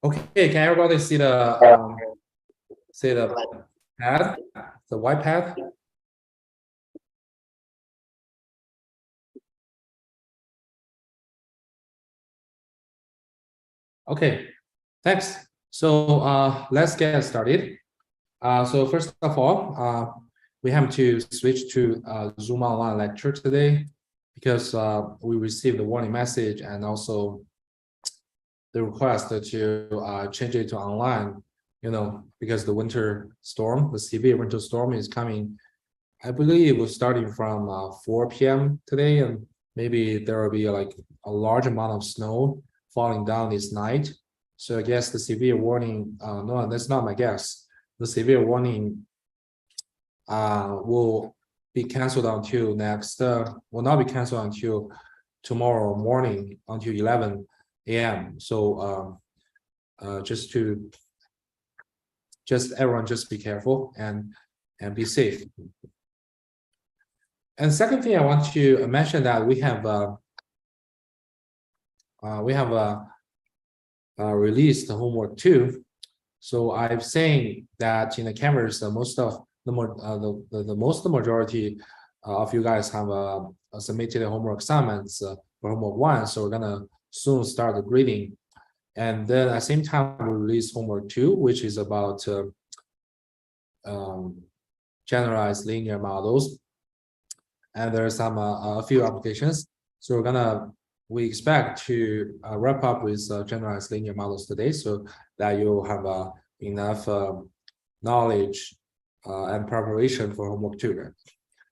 Okay, can everybody see the pad, the white pad? Okay, thanks. So let's get started. So first of all, we have to switch to Zoom online lecture today because we received the warning message and also the request to change it to online, because the winter storm, the severe winter storm is coming. I believe we're starting from 4 p.m. today, and maybe there will be like a large amount of snow falling down this night. So I guess the severe warning, no, that's not my guess. The severe warning will be canceled until will not be canceled until tomorrow morning until 11 a.m. So everyone just be careful and be safe. And second thing, I want to mention that we have released the homework 2. So I'm saying that in the cameras, the majority of you guys have submitted homework assignments for homework 1. So we're gonna soon start the grading, and then at the same time we release homework 2, which is about generalized linear models. And there's some a few applications. So we expect to wrap up with generalized linear models today, so that you have enough knowledge and preparation for homework 2. At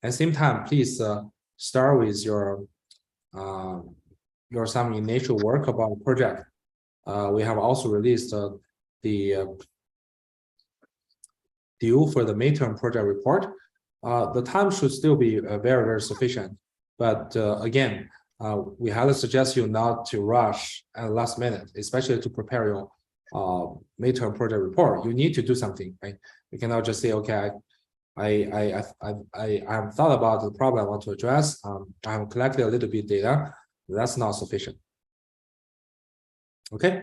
the same time, please start with your some initial work about the project. We have also released the due for the midterm project report. The time should still be very, very sufficient. But again, we highly suggest you not to rush at the last minute, especially to prepare your midterm project report. You need to do something, right? You cannot just say, okay, I have thought about the problem I want to address. I have collected a little bit data. That's not sufficient. Okay.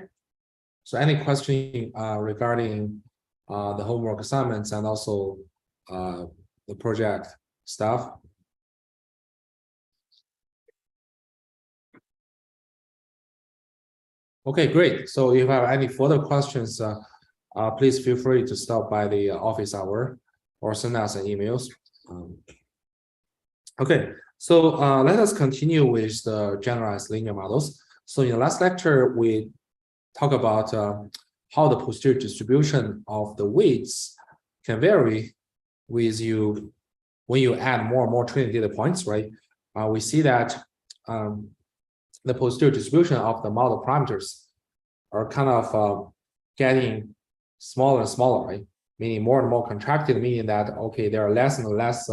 So any question regarding the homework assignments and also the project stuff? Okay, great. So if you have any further questions, please feel free to stop by the office hour or send us an emails. Okay, so let us continue with the generalized linear models. So in the last lecture, we talked about how the posterior distribution of the weights can vary with you when you add more and more training data points, right? We see that the posterior distribution of the model parameters are kind of getting smaller and smaller, right? Meaning more and more contracted, meaning that, okay, they are less and less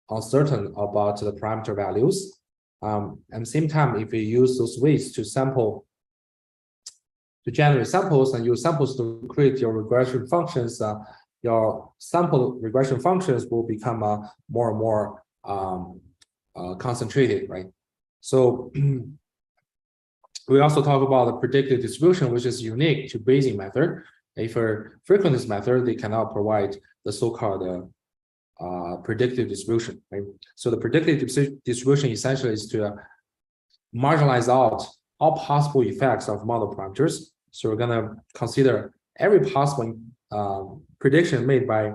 uncertain about the parameter values. At the same time, if you use those weights to generate samples and use samples to create your regression functions, your sample regression functions will become more and more concentrated, right? So we also talk about the predictive distribution, which is unique to Bayesian method. For frequentist method, they cannot provide the so-called predictive distribution, right? So the predictive distribution essentially is to marginalize out all possible effects of model parameters. So we're gonna consider every possible prediction made by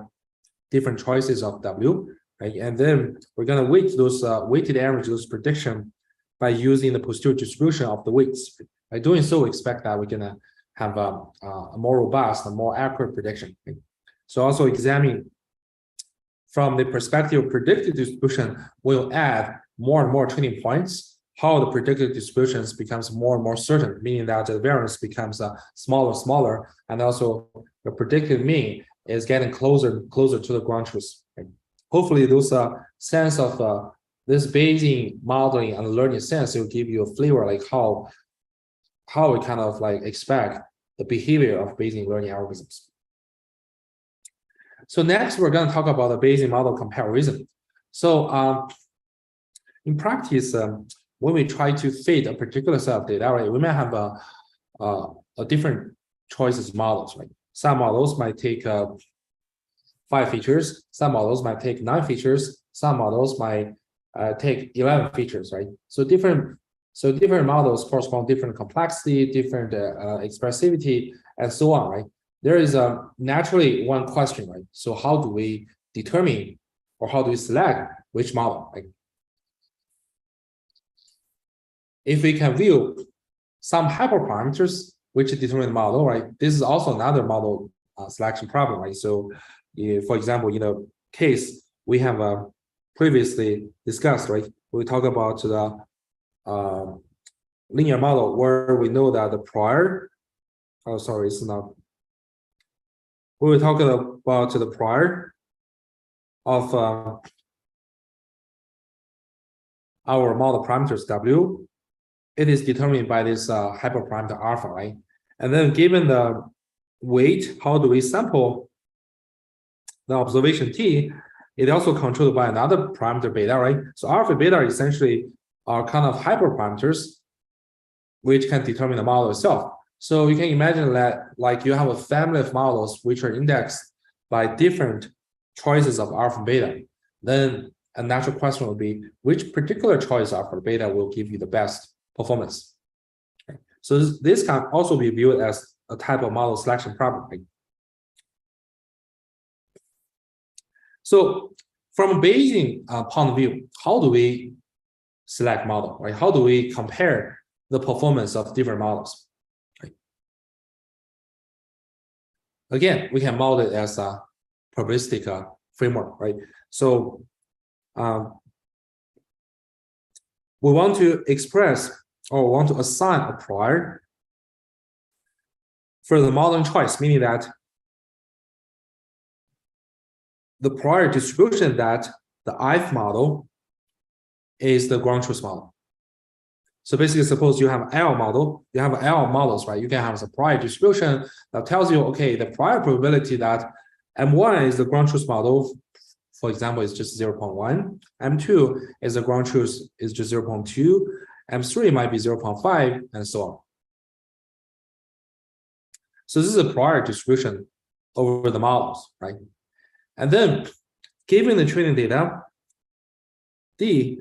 different choices of W, right? And then we're gonna weight those weighted average those prediction by using the posterior distribution of the weights. By doing so, we expect that we're gonna have a more robust and more accurate prediction. Right? So also examine from the perspective of predictive distribution, we'll add more and more training points, how the predictive distributions becomes more and more certain, meaning that the variance becomes smaller and smaller, and also the predicted mean is getting closer and closer to the ground truth. Right? Hopefully, those sense of this Bayesian modeling and learning sense will give you a flavor like how we kind of like expect the behavior of Bayesian learning algorithms. So next, we're going to talk about the Bayesian model comparison. So in practice, when we try to fit a particular set of data, right, we may have a different choices models, right? Some models might take 5 features, some models might take 9 features, some models might take 11 features, right? So different models correspond different complexity, different expressivity, and so on, right? There is naturally one question, right? So how do we determine or how do we select which model? Right? If we can view some hyperparameters which determine the model, right? This is also another model selection problem, right? So, for example, case we have previously discussed, right? We talk about the linear model where we know that the prior, oh, sorry, it's not. We were talking about the prior of our model parameters W. It is determined by this hyperparameter alpha, right? And then given the weight, how do we sample the observation T? It also controlled by another parameter beta, right? So alpha beta essentially are kind of hyperparameters which can determine the model itself. So you can imagine that like you have a family of models which are indexed by different choices of alpha and beta. Then a natural question would be which particular choice of alpha or beta will give you the best performance. Okay. So this can also be viewed as a type of model selection problem. Right? So from a Bayesian point of view, how do we select model? Right? How do we compare the performance of different models? Right? Again, we can model it as a probabilistic framework, right? So we want to express or want to assign a prior for the model choice, meaning that the prior distribution that the ith model is the ground truth model. So basically, suppose you have L model, you have L models, right? You can have a prior distribution that tells you, okay, the prior probability that M1 is the ground truth model, for example, is just 0.1. M2 is the ground truth is just 0.2. M3 might be 0.5, and so on. So this is a prior distribution over the models, right? And then, given the training data, D,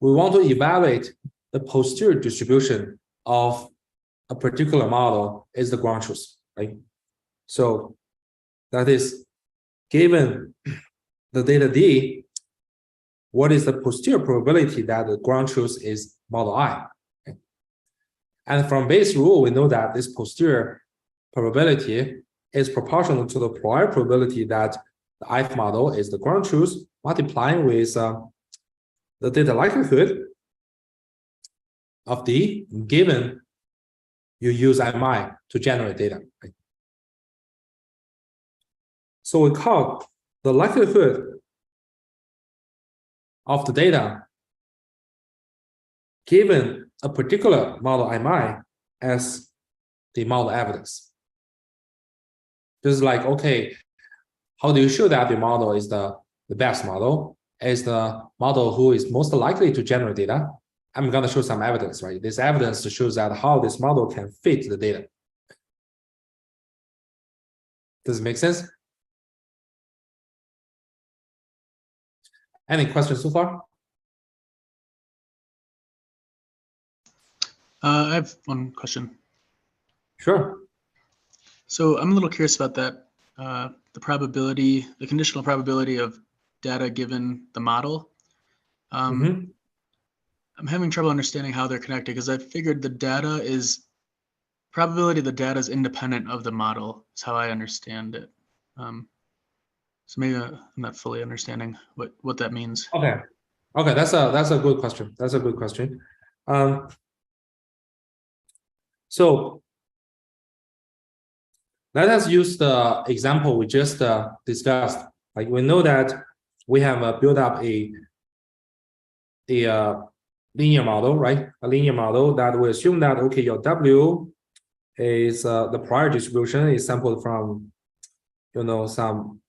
we want to evaluate the posterior distribution of a particular model is the ground truth, right? So that is, given the data D, what is the posterior probability that the ground truth is model I? Okay. And from Bayes' rule, we know that this posterior probability is proportional to the prior probability that the ith model is the ground truth multiplying with the data likelihood of D given you use MI to generate data. Right? So we call the likelihood of the data given a particular model MI as the model evidence. Just like, okay, how do you show that the model is the best model? Is the model who is most likely to generate data? I'm going to show some evidence, right? This evidence shows that how this model can fit the data. Does it make sense? Any questions so far? I have one question. Sure. So I'm a little curious about that. The probability, the conditional probability of data given the model. I'm having trouble understanding how they're connected because I figured the data is probability of the data is independent of the model is how I understand it. So maybe I'm not fully understanding what that means. Okay, that's a good question. That's a good question. So let us use the example we just discussed. Like we know that we have built up a linear model, right? A linear model that we assume that, okay, your W is the prior distribution is sampled from, some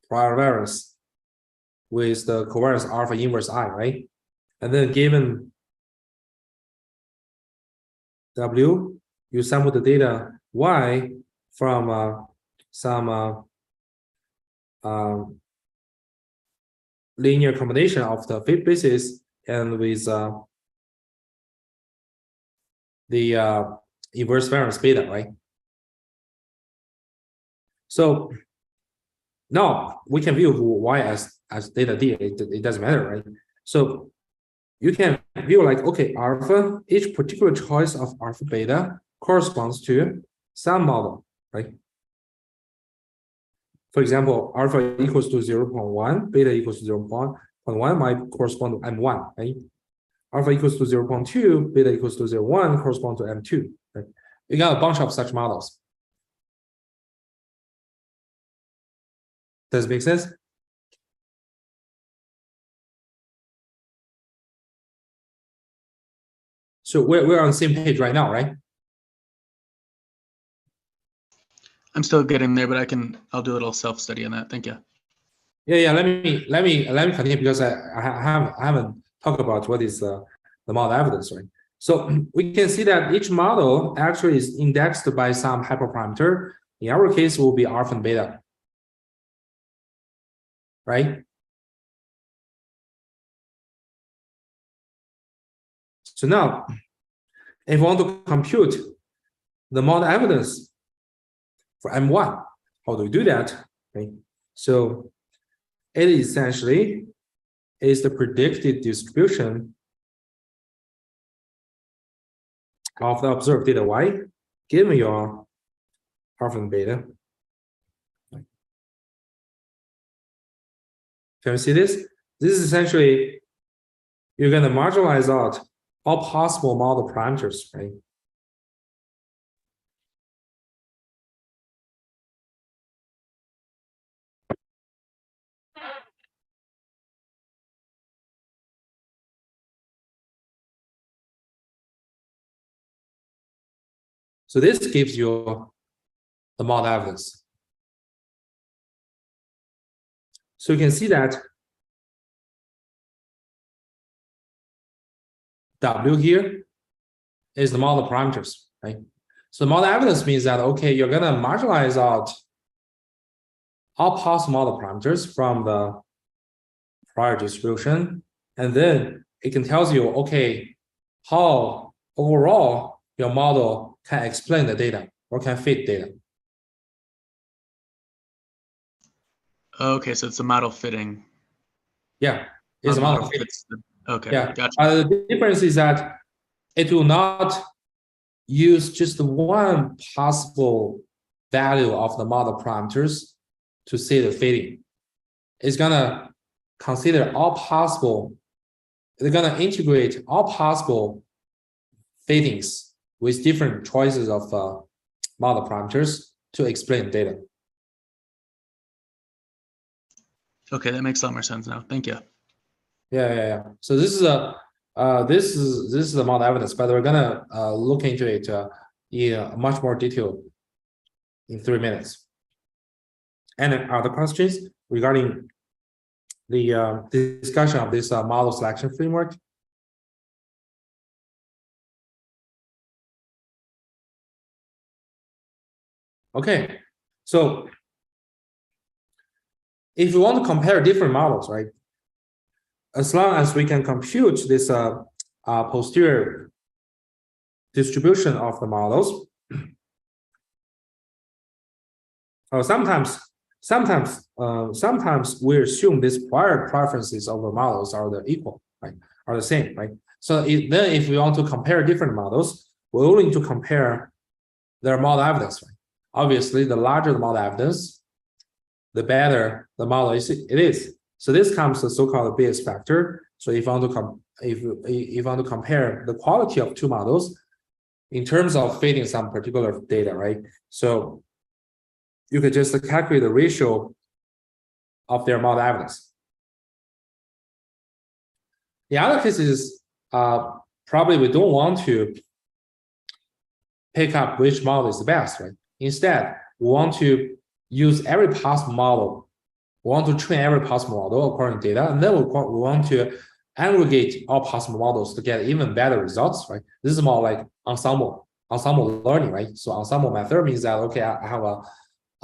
prior variance with the covariance alpha inverse I, right? And then given W, you sample the data Y from some linear combination of the fit basis and with the inverse variance beta, right? So now we can view Y as theta D. It doesn't matter, right? So you can view like, okay, alpha, each particular choice of alpha beta corresponds to some model, right? For example, alpha equals to 0.1, beta equals to 0.1 might correspond to M1, right? Alpha equals to 0.2, beta equals to 0.1 correspond to M2, right? You got a bunch of such models. Does it make sense? So we're on the same page right now, right? I'm still getting there, but I'll do a little self-study on that. Thank you. Yeah. Let me continue because I haven't talked about what is the model evidence, right? So we can see that each model actually is indexed by some hyperparameter. In our case, it will be alpha and beta, right? So now, if we want to compute the model evidence for M1, how do we do that? Okay. So it essentially is the predicted distribution of the observed data Y given your alpha and beta. Can you see this? This is essentially, you're going to marginalize out all possible model parameters, right? So this gives you the model evidence. So you can see that W here is the model parameters, right? So model evidence means that, okay, you're going to marginalize out all possible model parameters from the prior distribution, and then it can tell you, okay, how overall your model can explain the data or can fit data. Okay, so it's a model fitting. Yeah, it's a model fitting. Okay, yeah. gotcha. The difference is that it will not use just one possible value of the model parameters to say the fitting. It's gonna consider all possible, they're gonna integrate all possible fittings with different choices of model parameters to explain data. Okay, that makes a lot more sense now. Thank you. Yeah. So this is this is the model evidence, but we're gonna look into it in much more detail in 3 minutes. And other questions regarding the discussion of this model selection framework? Okay, so if you want to compare different models, right? As long as we can compute this posterior distribution of the models, sometimes we assume these prior preferences over models are the equal, right? Are the same, right? So then if we want to compare different models, we're willing to compare their model evidence, right? Obviously, the larger the model evidence, the better the model is. So this comes the so-called Bayes factor. So if you want to compare the quality of two models in terms of fitting some particular data, right? So you could just calculate the ratio of their model evidence. The other case is probably we don't want to pick up which model is the best, right? Instead, we want to use every possible model. We want to train every possible model according to data, and then we want to aggregate all possible models to get even better results, right? This is more like ensemble ensemble learning, right? So ensemble method means that, okay, I have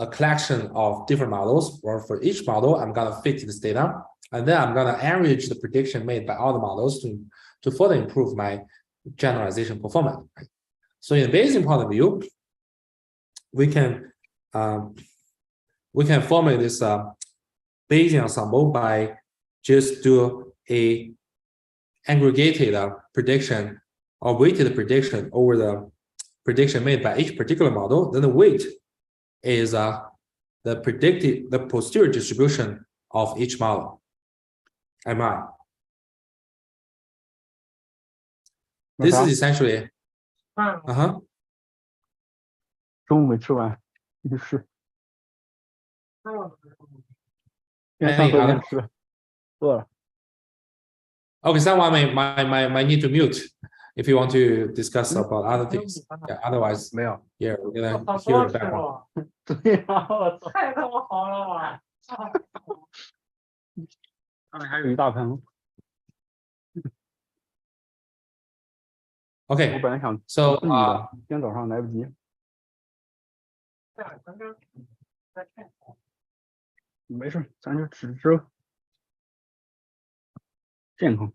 a collection of different models, or for each model, I'm gonna fit this data, and then I'm gonna average the prediction made by all the models to further improve my generalization performance. Right? So in the Bayesian point of view, we can formulate this Bayesian ensemble by just do a aggregated prediction or weighted prediction over the prediction made by each particular model. Then the weight is the posterior distribution of each model. MI. This is essentially. 中午没吃完，没事。边 Any 上课边 other? 吃，饿了。 Okay, someone might need to mute if you want to discuss about other things. Yeah, otherwise, 没有。 yeah, we're gonna hear the background. 对呀，我操，太他妈好了！上面还有一大盆。 Okay, 我本来想 so 自己的，今天早上来不及。没事，咱就只吃健康。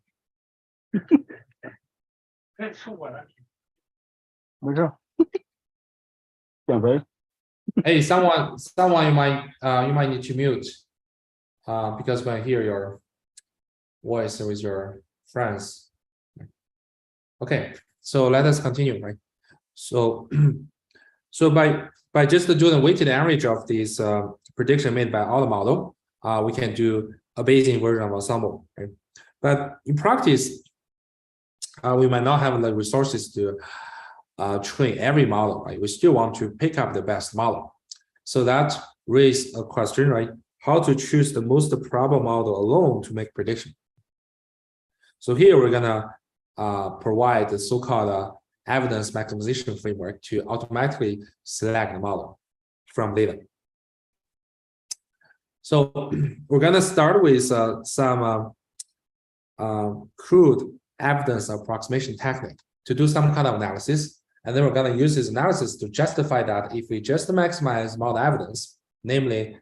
可以吃我的。没事，减肥。 hey, someone you might need to mute, because when I hear your voice with your friends. Okay, so let us continue, right? So, so by just doing a weighted average of these prediction made by all the model, we can do a Bayesian version of ensemble, right? But in practice, we might not have the resources to train every model, right? We still want to pick up the best model. So that raises a question, right? How to choose the most probable model alone to make prediction. So here we're gonna provide the so-called evidence maximization framework to automatically select the model from data. So we're gonna start with some crude evidence approximation technique to do some kind of analysis. And then we're going to use this analysis to justify that if we just maximize model evidence, namely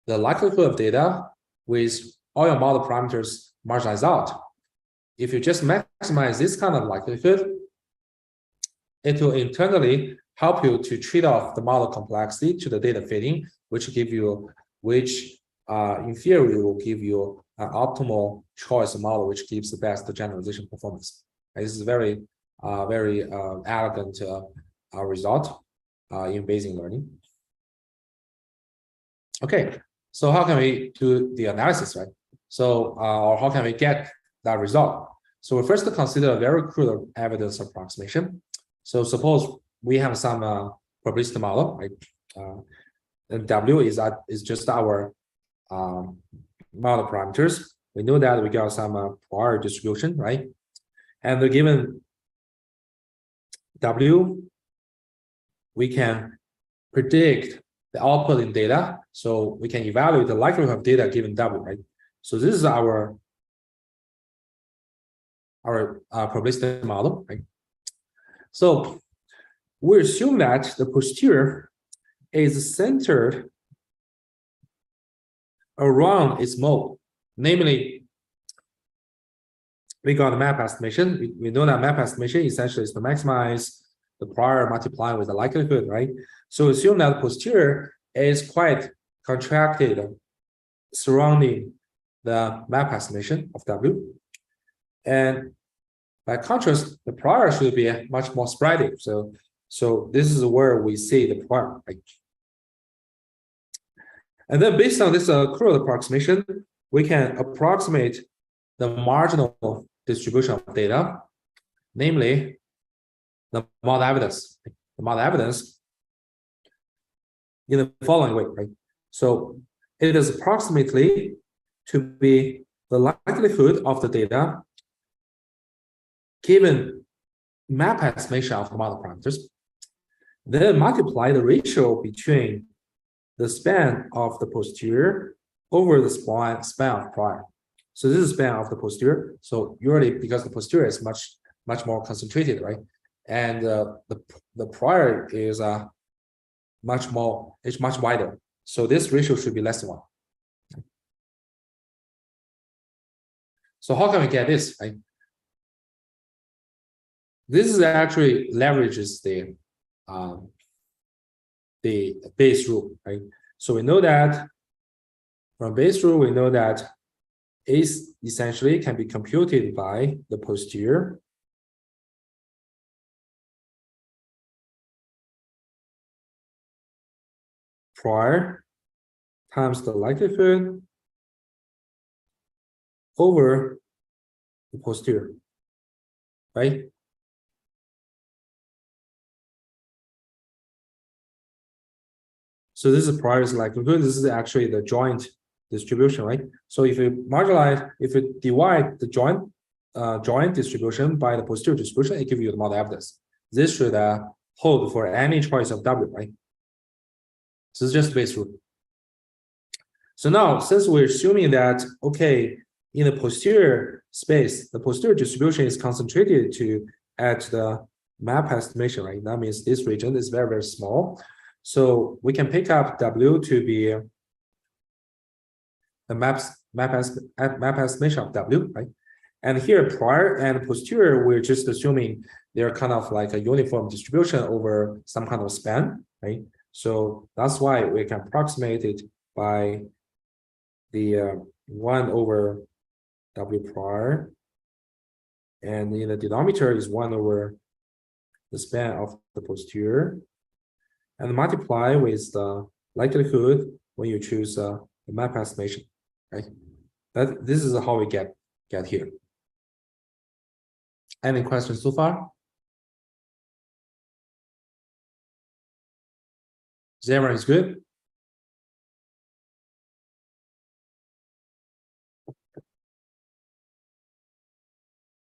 the likelihood of data with all your model parameters marginalized out, if you just maximize this kind of likelihood, it will internally help you to trade off the model complexity to the data fitting, which in theory will give you an optimal choice model, which gives the best generalization performance. And this is very elegant result in Bayesian learning. Okay, so how can we do the analysis, right? So, or how can we get that result? So we first consider a very crude evidence approximation. So suppose we have some probabilistic model, right? And W is just our model parameters. We know that we got some prior distribution, right? And the given W, we can predict the output in data. So we can evaluate the likelihood of data given W, right? So this is our probabilistic model, right? So we assume that the posterior is centered around its mode, namely, we got a map estimation. We know that map estimation essentially is to maximize the prior multiplied with the likelihood, right? So assume that the posterior is quite contracted surrounding the map estimation of W. And by contrast, the prior should be much more sporadic. So this is where we see the prior, right? And then based on this crude approximation, we can approximate the marginal distribution of data, namely the model evidence. The model evidence in the following way, right? So it is approximately to be the likelihood of the data given map estimation of the model parameters, then multiply the ratio between the span of the posterior over the span of prior. So this is span of the posterior. So usually because the posterior is much more concentrated, right? and the prior is much wider. So this ratio should be less than 1. So how can we get this, right? This is actually leverages the Bayes rule, right? So we know that from Bayes rule, we know that A essentially can be computed by the posterior prior times the likelihood over the posterior, right? So this is prior is likelihood. This is actually the joint distribution, right? So if you divide the joint distribution by the posterior distribution, it gives you the model evidence. This should hold for any choice of W, right? So it's just Bayes rule. So now, since we're assuming that, okay, in the posterior space, the posterior distribution is concentrated at the map estimation, right? That means this region is very, very small. So we can pick up W to be the map estimation of W, right? And here, prior and posterior, we're just assuming they're kind of like a uniform distribution over some kind of span, right? So that's why we can approximate it by the 1 over W prior, and in the denominator is 1 over the span of the posterior, and multiply with the likelihood when you choose the map estimation, right? This is how we get here. Any questions so far? Everyone is good?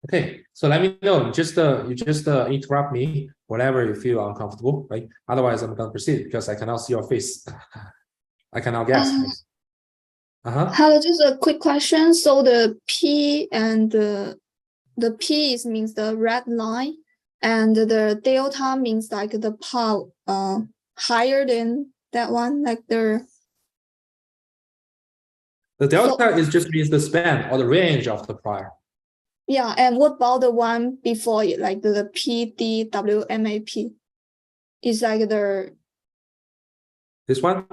Okay, so let me know. You just interrupt me whenever you feel uncomfortable, right? Otherwise, I'm gonna proceed because I cannot see your face. I cannot guess. Hello, just a quick question. So the P and the P means the red line, and the delta means like the power higher than that one, like the delta is just means the span or the range of the prior. Yeah, and what about the one before it, like the PDWMAP? Is like this one?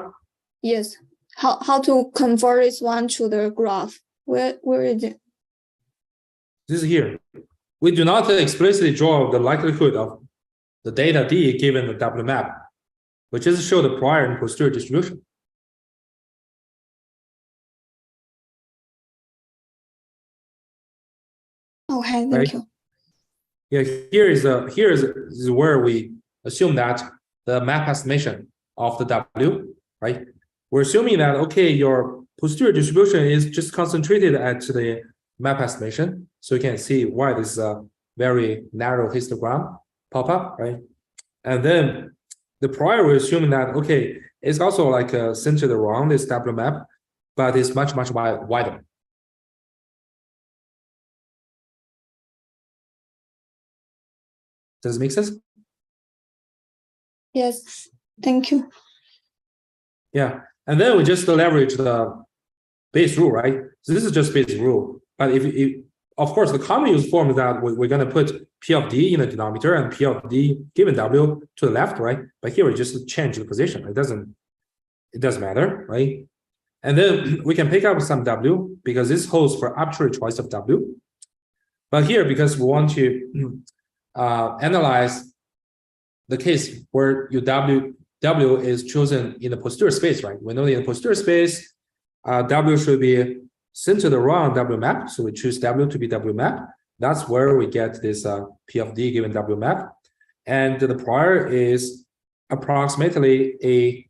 Yes. How to convert this one to the graph? Where is it? This is here. We do not explicitly draw the likelihood of the data D given the W map. We just show the prior and posterior distribution. Okay, thank you. Yeah, here is where we assume that the map estimation of the W, right? We're assuming that, okay, your posterior distribution is just concentrated at the map estimation. So you can see why this is a very narrow histogram pop up, right? And then the prior, we're assuming that, okay, it's also like centered around this W map, but it's much wider. Does it make sense? Yes, thank you. Yeah, and then we just leverage the Bayes rule, right? So this is just Bayes rule. But if of course, the common use form is that we're going to put P of D in the denominator and P of D given W to the left, right? But here we just change the position. It doesn't matter, right? And then we can pick up some W because this holds for arbitrary choice of W. But here, because we want to analyze the case where your W is chosen in the posterior space, right? We know in the posterior space, W should be centered around W map. So we choose W to be W map. That's where we get this P of D given W map. And the prior is approximately a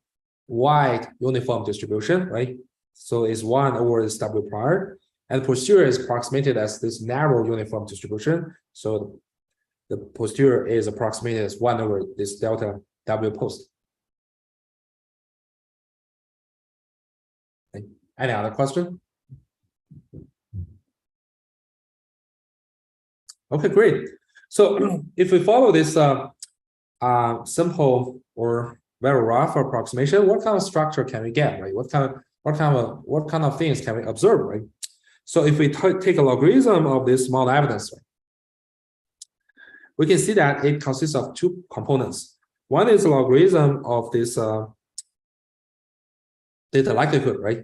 wide uniform distribution, right? So it's 1 over this W prior. And posterior is approximated as this narrow uniform distribution. So the posterior is approximated as 1 over this delta W post. Okay. Any other question? Okay, great. So if we follow this simple or very rough approximation, what kind of structure can we get, right? What kind of things can we observe, right? So if we take a logarithm of this model evidence, right, we can see that it consists of two components. One is a logarithm of this data likelihood, right?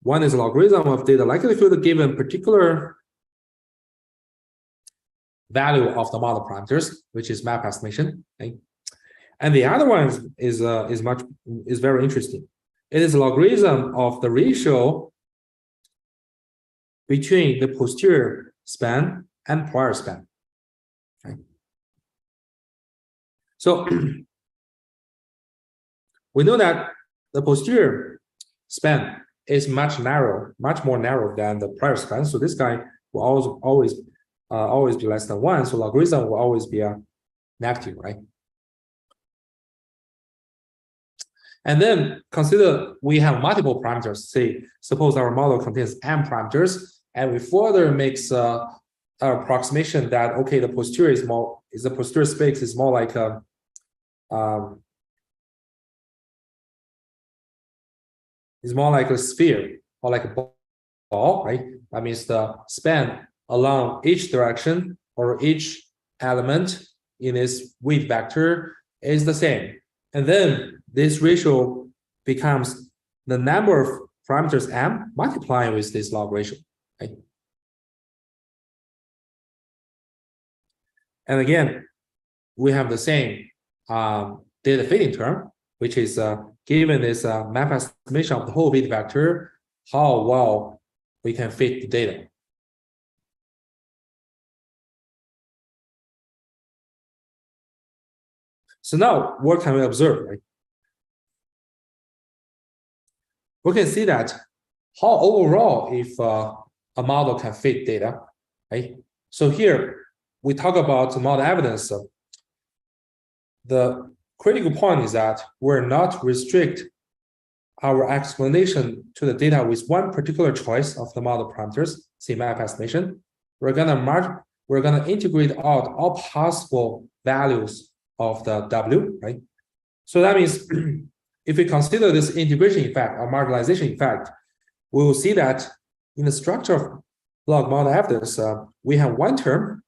One is a logarithm of data likelihood given particular value of the model parameters, which is map estimation, right? And the other one is very interesting. It is a logarithm of the ratio between the posterior span and prior span. Okay. So we know that the posterior span is much more narrow than the prior span. So this guy will always be less than 1. So logarithm will always be a negative, right? And then consider we have multiple parameters. Say, suppose our model contains m parameters, and we further makes an approximation that okay, the posterior space is more like a sphere or like a ball, right? That means the span along each direction or each element in its weight vector is the same. And then this ratio becomes the number of parameters m multiplying with this log ratio, right? And again, we have the same data fitting term, which is given this map estimation of the whole weight vector, how well we can fit the data. So now, what can we observe, right? We can see that how overall if a model can fit data, right? So here we talk about model evidence. The critical point is that we're not restrict our explanation to the data with one particular choice of the model parameters, say map estimation. We're gonna integrate out all possible values of the W, right? So that means if we consider this integration effect or marginalization effect, we will see that in the structure of log model evidence, we have one term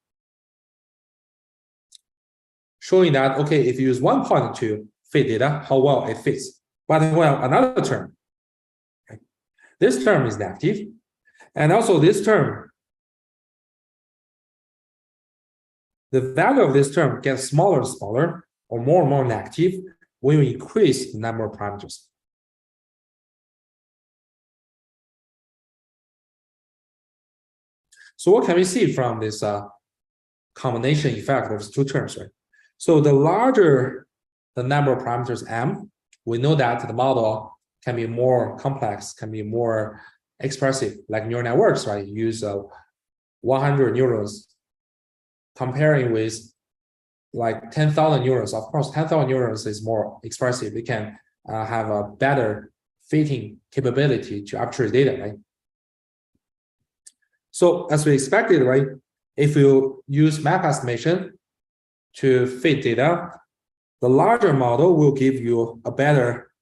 showing that, okay, if you use one point to fit data, how well it fits. But well, another term, okay? This term is negative. And also this term, the value of this term gets smaller and smaller or more and more negative when we increase the number of parameters. So what can we see from this combination effect of these two terms, right? So the larger the number of parameters m, we know that the model can be more complex, can be more expressive, like neural networks, right? You use 100 neurons comparing with like 10,000 neurons. Of course, 10,000 neurons is more expressive. We can have a better fitting capability to capture data, right? So as we expected, right? If you use map estimation to fit data, the larger model will give you a better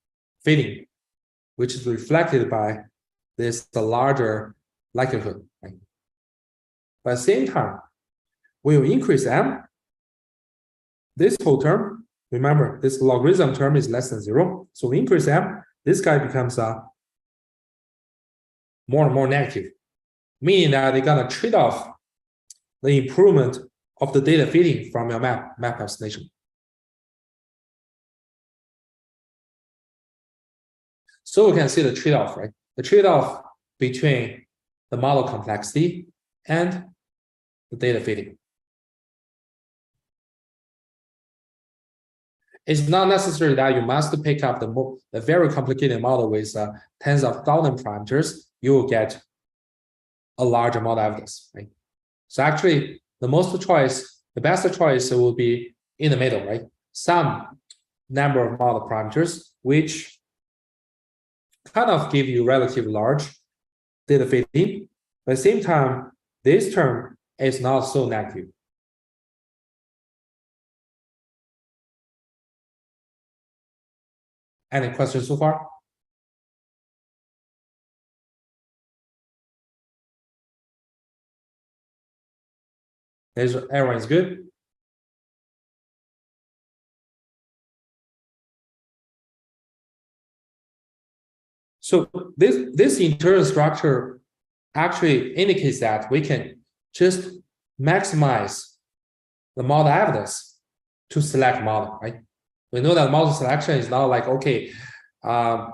fitting, which is reflected by the larger likelihood, right? But at the same time, when you increase m, this whole term, remember, this logarithm term is less than 0. So we increase m, this guy becomes more and more negative, meaning that they're gonna trade off the improvement of the data fitting from your map estimation. So we can see the trade-off, right? The trade-off between the model complexity and the data fitting. It's not necessary that you must pick up the very complicated model with tens of thousands parameters. You will get a larger model evidence, right? So actually, the best choice will be in the middle, right? Some number of model parameters, which kind of give you relatively large data fitting. But at the same time, this term is not so negative. Any questions so far? Everyone is good? So this internal structure actually indicates that we can just maximize the model evidence to select model, right? We know that model selection is not like, okay,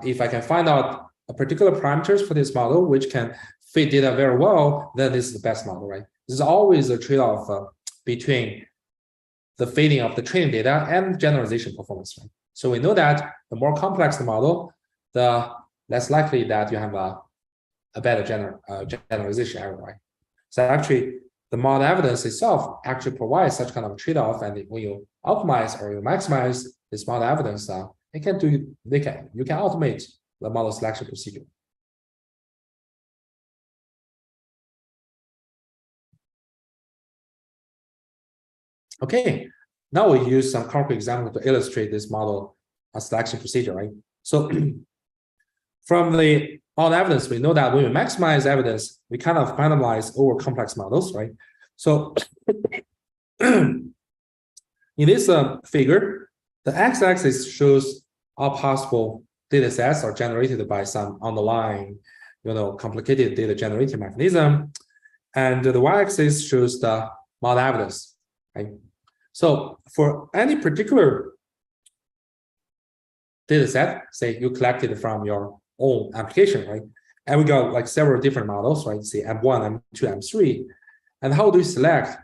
if I can find out a particular parameters for this model, which can fit data very well, then this is the best model, right? There's always a trade-off between the fitting of the training data and generalization performance, right? So we know that the more complex the model, the less likely that you have a better generalization error, right? So actually, the model evidence itself actually provides such kind of trade-off, and when you optimize or you maximize this model evidence, you can automate the model selection procedure. Okay, now we use some concrete example to illustrate this model selection procedure, right? So from the model evidence, we know that when we maximize evidence, we kind of randomize over complex models, right? So in this figure, the x-axis shows all possible data sets are generated by some underlying, complicated data generating mechanism, and the y-axis shows the model evidence, right? So for any particular data set, say you collected from your own application, right? And we got like several different models, right? Say M1, M2, M3. And how do we select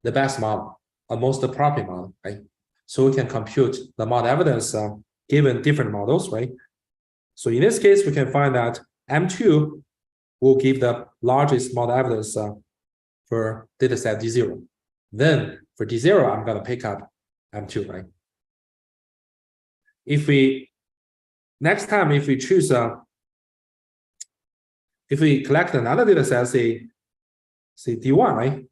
the best model, or most appropriate model, right? So we can compute the model evidence given different models, right? So in this case, we can find that M2 will give the largest model evidence for data set D0. Then for D0, I'm going to pick up M2, right? Next time, if we choose, if we collect another data set, say D1, right?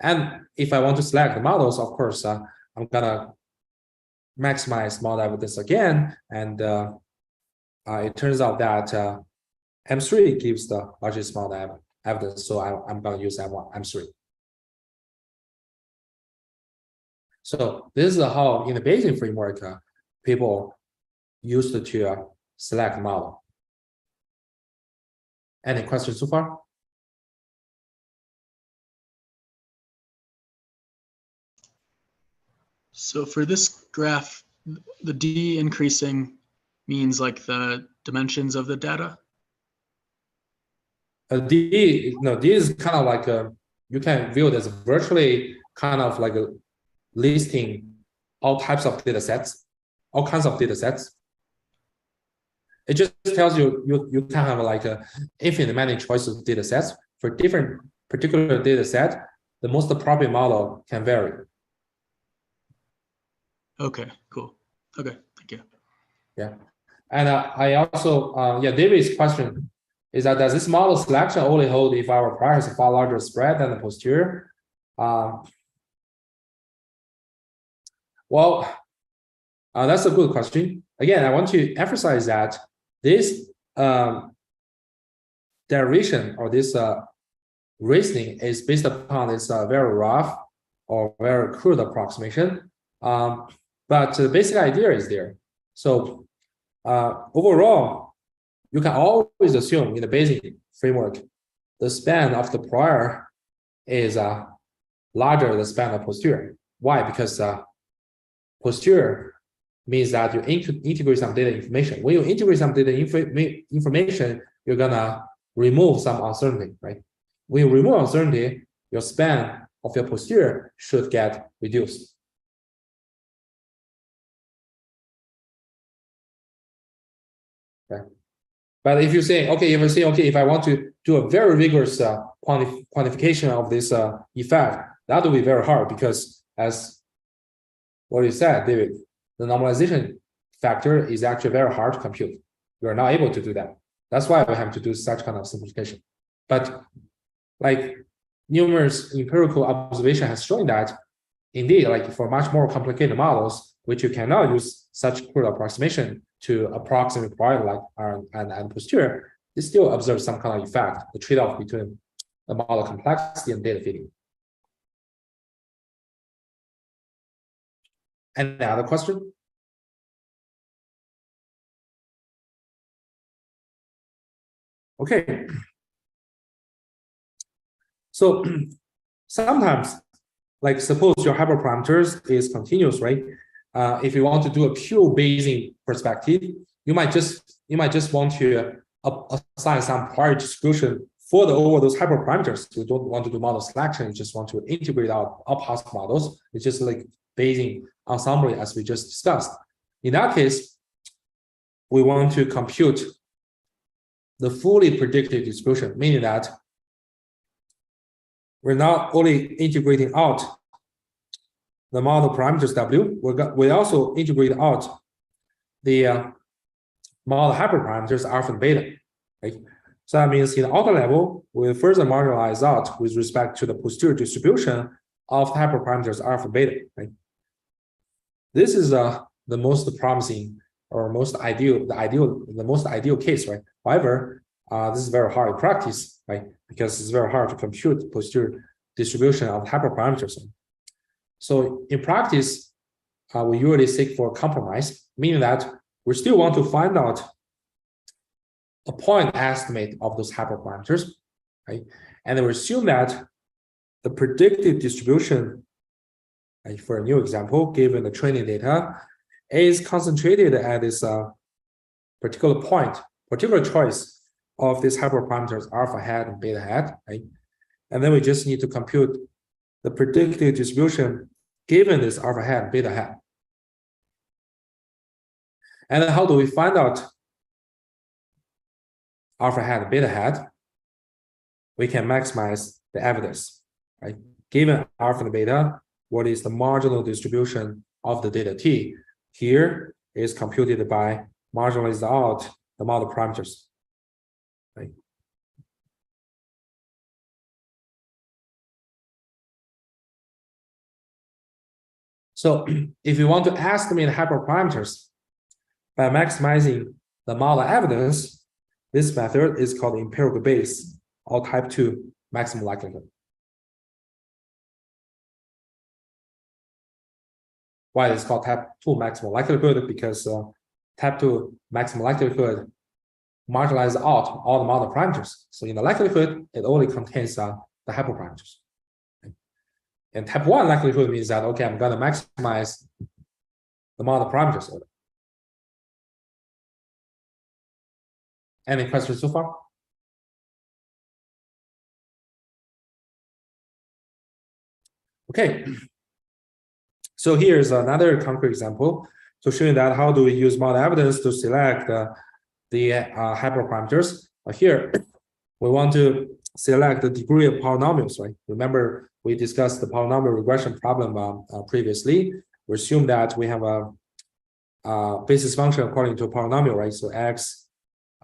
And if I want to select the models, of course, I'm going to maximize model evidence again. And it turns out that M3 gives the largest model evidence. So I'm going to use M3. So this is how in the Bayesian framework, people used to select model. Any questions so far? So for this graph, the D increasing means like the dimensions of the data? D is kind of like you can view it as virtually kind of like a listing all types of data sets, all kinds of data sets. It just tells you can have like a infinite many choices of data sets for different particular data set. The most appropriate model can vary. Okay, cool. Okay, thank you. Yeah, and I also David's question is that does this model selection only hold if our prior has a far larger spread than the posterior? Well, that's a good question. Again, I want to emphasize that this derivation or this reasoning is based upon this very rough or very crude approximation. But the basic idea is there. So overall, you can always assume in the Bayesian framework, the span of the prior is larger than the span of posterior. Why? Because posterior means that you integrate some data information. When you integrate some data information, you're gonna remove some uncertainty, right? When you remove uncertainty, your span of your posterior should get reduced. Okay. But if you say, okay, if I want to do a very rigorous quantification of this effect, that will be very hard because as what you said, David, the normalization factor is actually very hard to compute. We are not able to do that. That's why we have to do such kind of simplification. But like numerous empirical observation has shown that indeed, like for much more complicated models, which you cannot use such crude approximation to approximate point like R and posterior, you still observe some kind of effect, the trade-off between the model complexity and data fitting. Any other question? Okay. So sometimes, like suppose your hyperparameters is continuous, right? If you want to do a pure Bayesian perspective, you might just want to assign some prior distribution for over those hyperparameters. You don't want to do model selection. You just want to integrate out all possible models. It's just like Bayesian ensemble, as we just discussed. In that case, we want to compute the fully predictive distribution, meaning that we're not only integrating out the model parameters W, we also integrate out the model hyperparameters alpha and beta, right? So that means in the outer level, we further marginalize out with respect to the posterior distribution of the hyperparameters alpha and beta, right? This is the most promising or most ideal, the most ideal case, right? However, this is very hard in practice, right? Because it's very hard to compute posterior distribution of hyperparameters. So in practice, we usually seek for compromise, meaning that we still want to find out a point estimate of those hyperparameters, right? And then we assume that the predicted distribution, for a new example, given the training data, is concentrated at this particular point, particular choice of these hyperparameters alpha hat and beta hat, right? And then we just need to compute the predicted distribution given this alpha hat and beta hat. And then how do we find out alpha hat and beta hat? We can maximize the evidence, right? Given alpha and beta, what is the marginal distribution of the data T? Here is computed by marginalize out the model parameters, right? So if you want to estimate hyperparameters by maximizing the model evidence, this method is called empirical Bayes or type 2 maximum likelihood. Why it's called type 2 maximum likelihood? Because type 2 maximum likelihood marginalizes out all the model parameters. So in the likelihood, it only contains the hyperparameters. And type 1 likelihood means that, okay, I'm going to maximize the model parameters. Any questions so far? Okay. So here's another concrete example to show you that how do we use model evidence to select the hyperparameters. Here, we want to select the degree of polynomials, right? Remember, we discussed the polynomial regression problem previously. We assume that we have a basis function according to a polynomial, right? So x,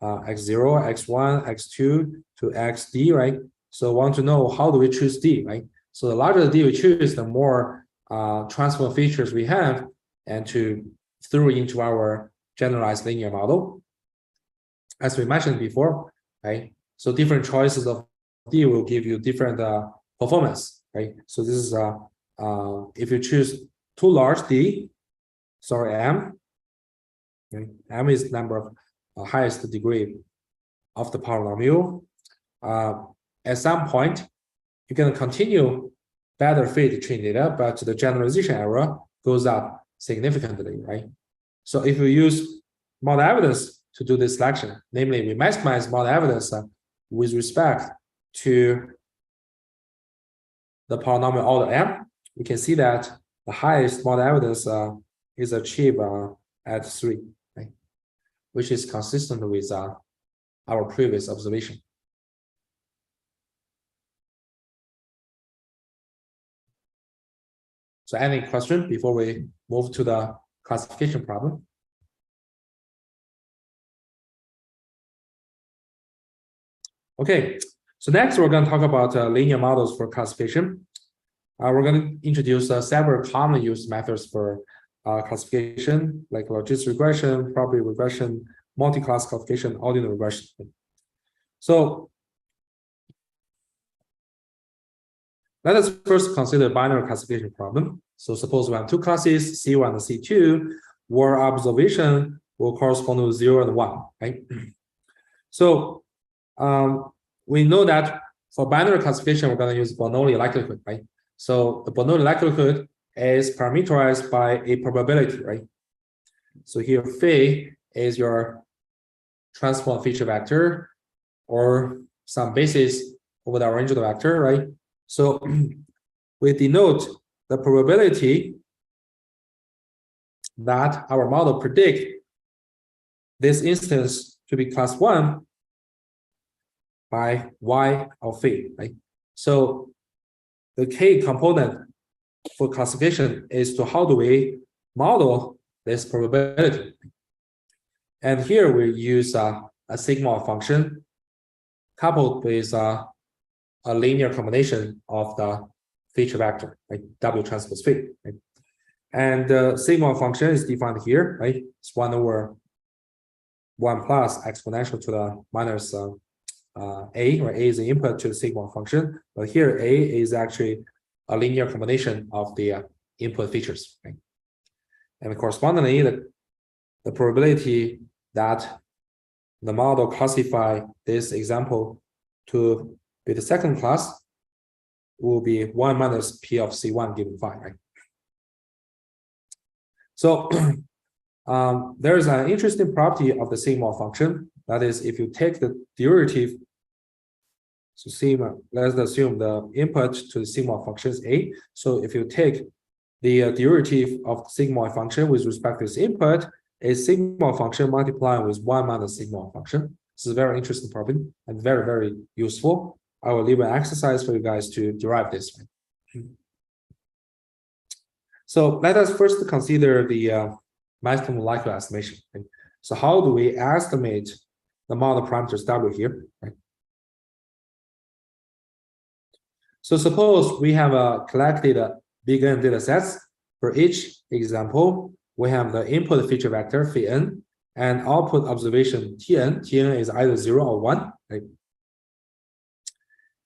x0, x1, x2 to xd, right? So want to know how do we choose d, right? So the larger the d we choose, the more transform features we have, and to throw into our generalized linear model. As we mentioned before, right? So different choices of d will give you different performance, right? So this is if you choose too large d, sorry m, right? M is number of highest degree of the polynomial. At some point, you're going to continue better fit training data, but the generalization error goes up significantly, right? So if you use model evidence to do this selection, namely we maximize model evidence with respect to the polynomial order m, we can see that the highest model evidence is achieved at 3, right? Which is consistent with our previous observation. So any question before we move to the classification problem? Okay, so next we're going to talk about linear models for classification. we're going to introduce several commonly used methods for classification, like logistic regression, probability regression, multi-class classification, ordinal regression. So let us first consider binary classification problem. So suppose we have two classes, C1 and C2, where observation will correspond to 0 and 1, right? So we know that for binary classification, we're going to use Bernoulli likelihood, right? So the Bernoulli likelihood is parameterized by a probability, right? So here phi is your transform feature vector or some basis over the original vector, right? So we denote the probability that our model predict this instance to be class 1 by y of phi, right? So the key component for classification is to how do we model this probability. And here we use a sigma function coupled with a linear combination of the feature vector, right? W transpose phi, right? And the sigma function is defined here, right? It's 1 over 1 plus exponential to the minus a, where a is the input to the sigma function, but here a is actually a linear combination of the input features, right? And correspondingly, the probability that the model classify this example to be the second class will be 1 minus p of C1 given phi, right? So there's an interesting property of the sigma function. That is, if you take the derivative, so sigma, let's assume the input to the sigma function is a. So if you take the derivative of sigma function with respect to its input, a sigma function multiplied with 1 minus sigma function. This is a very interesting problem and very, very useful. I will leave an exercise for you guys to derive this. So let us first consider the maximum likelihood estimation. Right? So how do we estimate the model parameters W here? Right? So suppose we have collected big N data sets. For each example, we have the input feature vector phi n and output observation Tn. Tn is either 0 or 1. Right?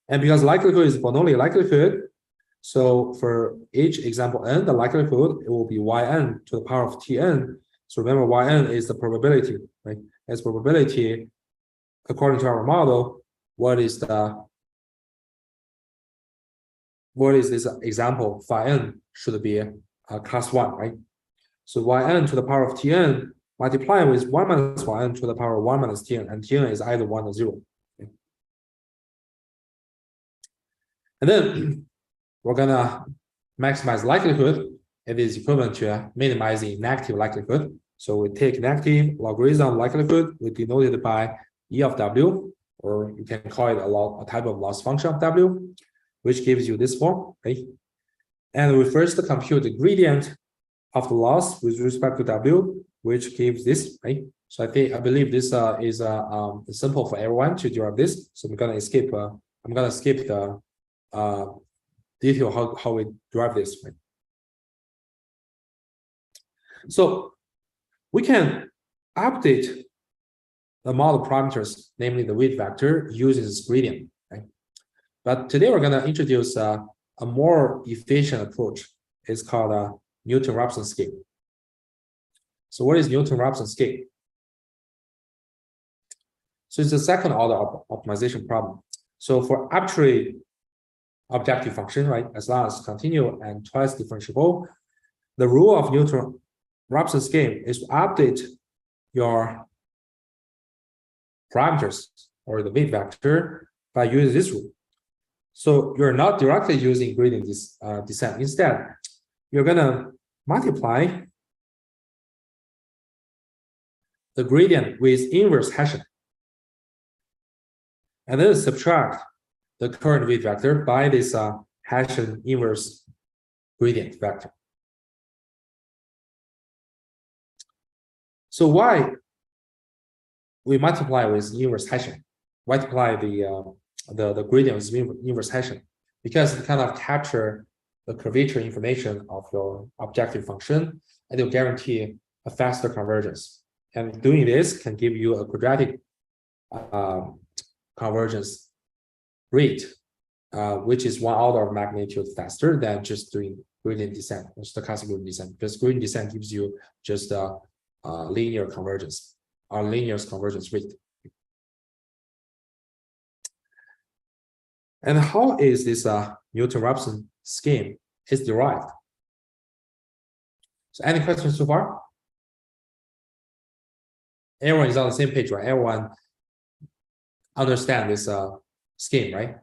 And because likelihood is Bernoulli likelihood, so for each example n, the likelihood it will be yn to the power of Tn. So remember, yn is the probability, right? As probability, according to our model, what is this example? Phi n should be class 1, right? So yn to the power of Tn multiplied with 1 minus yn to the power of 1 minus Tn, and Tn is either 1 or 0. Okay? And then we're gonna maximize likelihood. It is equivalent to minimizing negative likelihood. So we take negative logarithm likelihood, we denote it by E of W, or you can call it a type of loss function of W, which gives you this form, okay? And we first compute the gradient of the loss with respect to W, which gives this, right? So I believe this is simple for everyone to derive this. So I'm gonna skip the detail how we derive this, right? So we can update the model parameters, namely the weight vector, using this gradient, right? But today we're going to introduce a more efficient approach. It's called a Newton-Raphson scale. So what is Newton-Raphson scale? So it's a second order optimization problem. So for arbitrary objective function, right, as long as continuous and twice differentiable, the rule of Newton-Raphson scale is to update your parameters or the weight vector by using this rule. So you're not directly using gradient descent. Instead, you're gonna multiply the gradient with inverse Hessian, and then subtract the current weight vector by this Hessian inverse gradient vector. So why we multiply with inverse Hessian? Multiply the gradient with inverse Hessian, because it kind of capture the curvature information of your objective function, and it'll guarantee a faster convergence. And doing this can give you a quadratic convergence rate, which is 1 order of magnitude faster than just doing gradient descent or stochastic gradient descent. Because gradient descent gives you just a linear convergence or linear convergence rate. And how is this Newton-Raphson scheme is derived? So any questions so far? Everyone is on the same page, right? Everyone understand this scheme, right?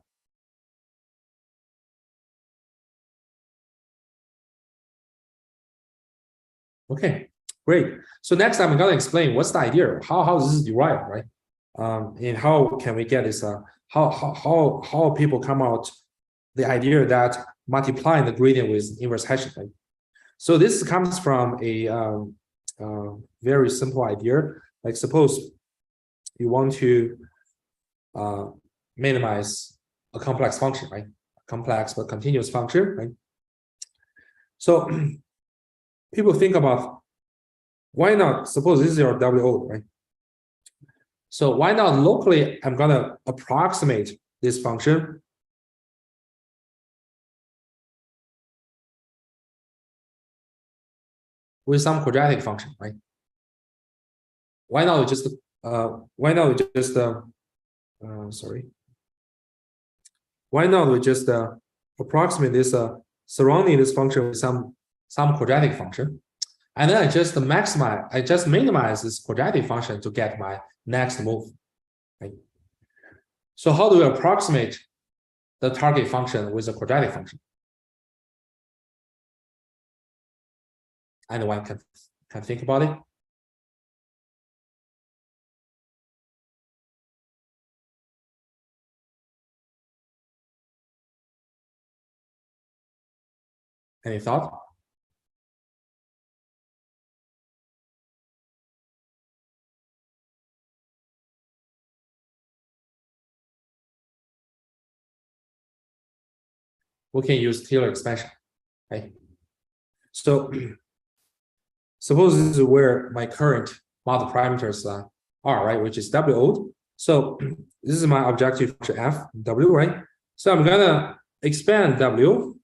Okay, great. So next I'm gonna explain what's the idea, how this is derived, right? And how can we get this? How people come out the idea that multiplying the gradient with inverse Hessian, right? So this comes from a very simple idea. Like suppose you want to minimize a complex function, right? A complex but continuous function, right? So people think about why not, suppose this is your WO, right? So why not locally, I'm gonna approximate this function with some quadratic function, right? Why not just why not we just approximate this surrounding this function with some quadratic function, and then I just minimize this quadratic function to get my next move, right? So how do we approximate the target function with a quadratic function? Anyone can think about it? Any thought? We can use Taylor expansion, right? So suppose this is where my current model parameters are, right? Which is WO. So this is my objective function f, W, right? So I'm gonna expand W,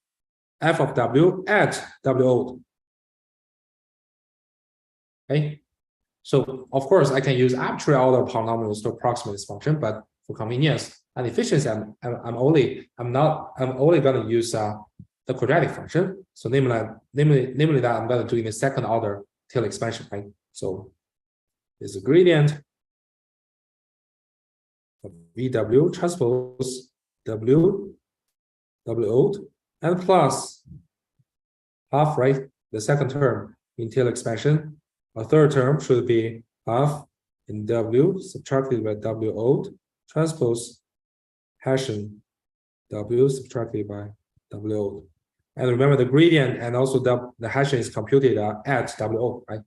f of W at WO. Okay. So of course I can use arbitrary order polynomials to approximate this function, but for convenience and efficiency, I'm only gonna use the quadratic function. So namely that I'm gonna do in the second order Taylor expansion, right? So there's a gradient of VW transpose W WO and plus half, right? The second term in Taylor expansion. A third term should be half in W subtracted by WO transpose Hessian W subtracted by WO. And remember the gradient and also the Hessian is computed at WO, right?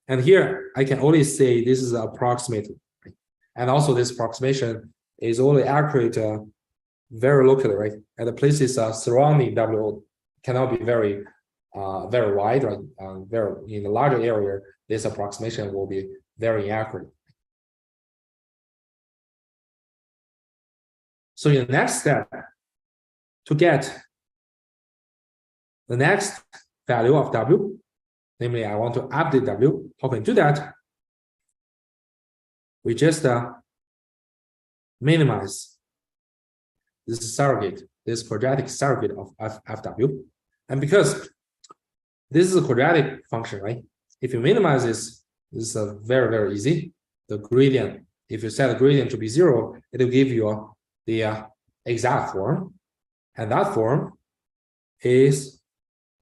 And here I can only say this is approximated, right? And also this approximation is only accurate very locally, right? And the places surrounding WO cannot be very wide, right? In a larger area, this approximation will be very accurate. So in the next step, to get the next value of W, namely I want to update W, how can I do that? We just minimize this surrogate, this quadratic surrogate of FW. And because this is a quadratic function, right? If you minimize this is very, very easy. The gradient, if you set the gradient to be 0, it will give you the exact form. And that form is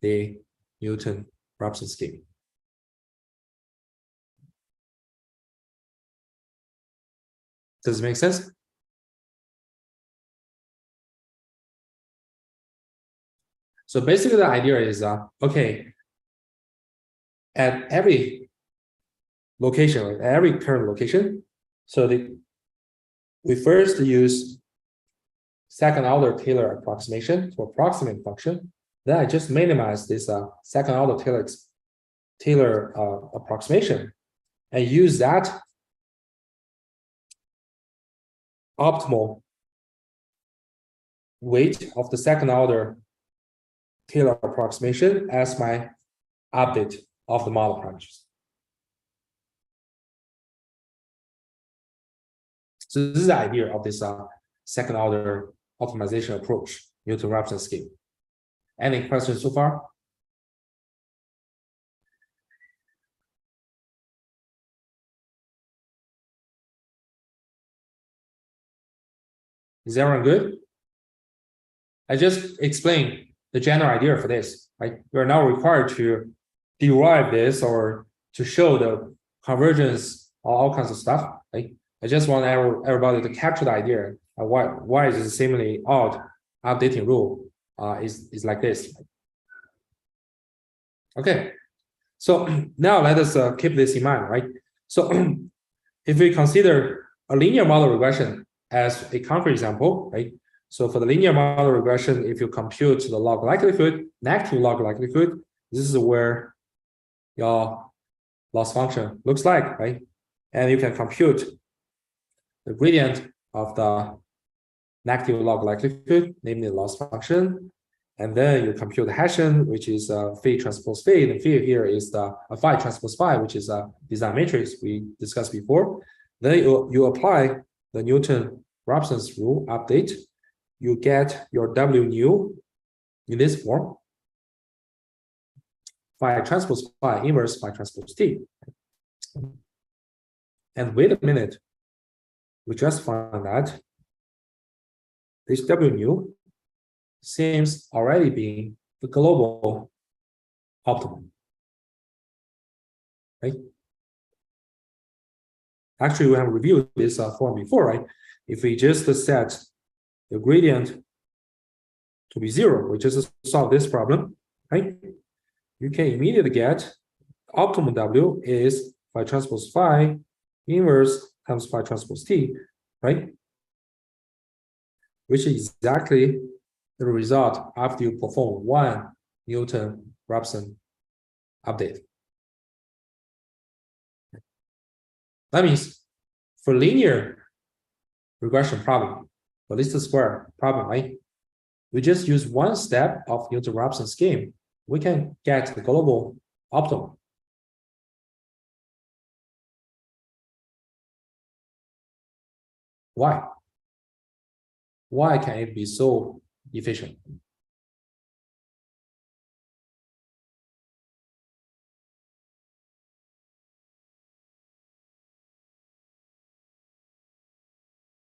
the Newton-Raphson scheme. Does it make sense? So basically the idea is, okay, at every location, at every current location, so we first use second order Taylor approximation to approximate function. Then I just minimize this second order Taylor approximation and use that optimal weight of the second order Taylor approximation as my update of the model parameters. So this is the idea of this second order optimization approach, Newton-Raphson scheme. Any questions so far? Is everyone good? I just explained the general idea for this, right? You're now required to derive this or to show the convergence or all kinds of stuff, right? I just want everybody to capture the idea of why is this seemingly odd updating rule is like this. Okay, so now let us keep this in mind, right? So if we consider a linear model regression as a concrete example, right? So for the linear model regression, if you compute the log likelihood, negative log likelihood, this is where your loss function looks like, right? And you can compute the gradient of the negative log likelihood, namely the loss function. And then you compute the Hessian, which is phi transpose phi. The phi here is the phi transpose phi, which is a design matrix we discussed before. Then you apply the Newton-Raphson's rule update. You get your W nu in this form, phi transpose phi inverse phi transpose t. And wait a minute, we just found that this W nu seems already being the global optimum, right? Actually, we have reviewed this form before, right? If we just set the gradient to be 0, we just solve this problem, right? You can immediately get optimal W is phi transpose phi inverse times phi transpose t, right? Which is exactly the result after you perform one Newton-Raphson update. That means for linear regression problem, for least square problem, right? We just use one step of Newton-Raphson scheme. We can get the global optimum. Why? Why can it be so efficient?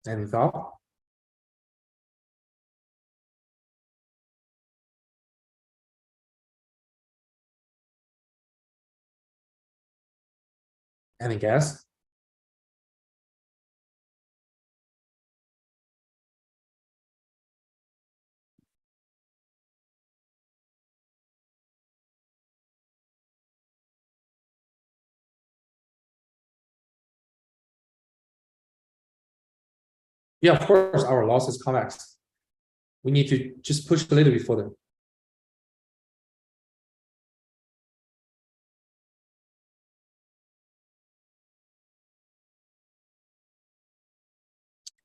Any thought? Any guess? Yeah, of course, our loss is convex. We need to just push a little bit further.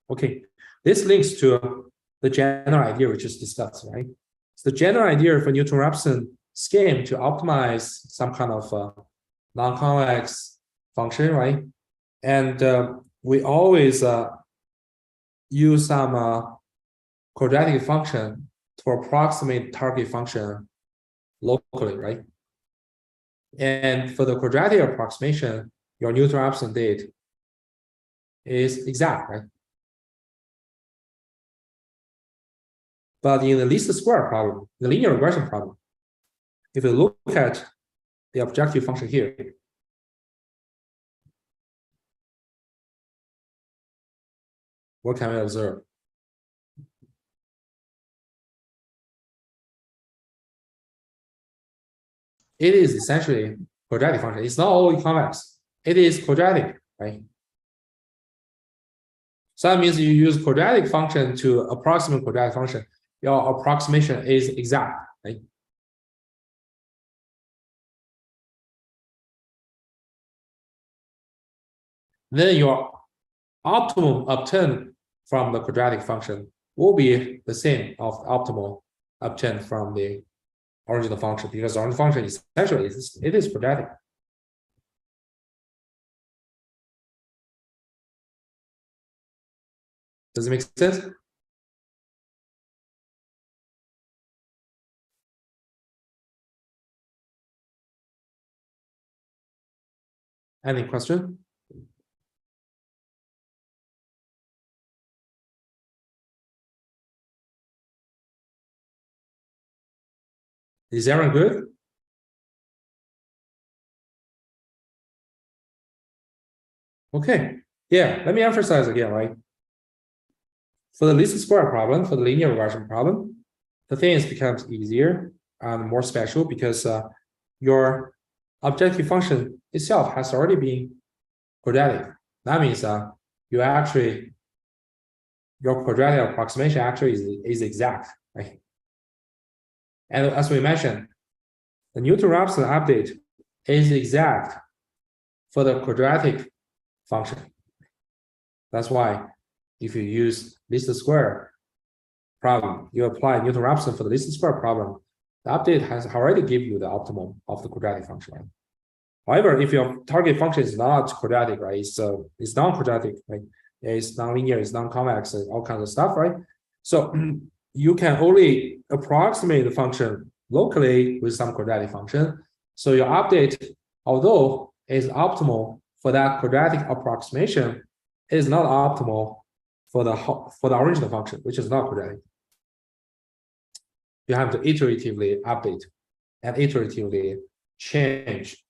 Okay, this links to the general idea we just discussed, right? So the general idea for Newton-Raphson scheme to optimize some kind of non-convex function, right? And we always use some quadratic function to approximate target function locally, right? And for the quadratic approximation, your Newton-Raphson date is exact, right? But in the least square problem, the linear regression problem, if you look at the objective function here, what can we observe? It is essentially quadratic function. It's not always convex. It is quadratic, right? So that means you use quadratic function to approximate quadratic function. Your approximation is exact, right? Then your optimum obtained from the quadratic function will be the same of optimal obtained from the original function, because the original function is essentially it is quadratic. Does it make sense? Any question? Is everyone good? Okay, yeah, let me emphasize again, right? For the least square problem, for the linear regression problem, the things becomes easier and more special because your objective function itself has already been quadratic. That means you actually, your quadratic approximation actually is exact, right? And as we mentioned, the Newton-Raphson update is exact for the quadratic function. That's why if you use least square problem, you apply Newton-Raphson for the least square problem, the update has already give you the optimum of the quadratic function, right? However, if your target function is not quadratic, right? So it's non-quadratic, right? It's non-linear, it's non-convex, all kinds of stuff, right? So you can only approximate the function locally with some quadratic function. So your update, although is optimal for that quadratic approximation, is not optimal for the original function, which is not quadratic. You have to iteratively update and iteratively change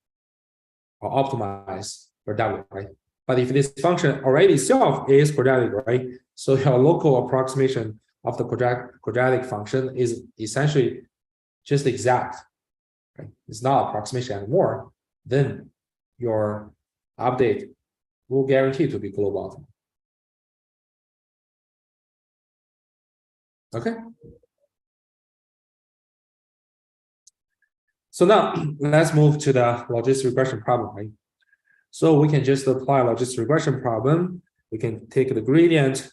or optimize your W, right? But if this function already itself is quadratic, right? So your local approximation of the quadratic function is essentially just exact, right? It's not approximation anymore. Then your update will guarantee to be global optimal. Okay. So now let's move to the logistic regression problem, right? So we can just apply logistic regression problem. We can take the gradient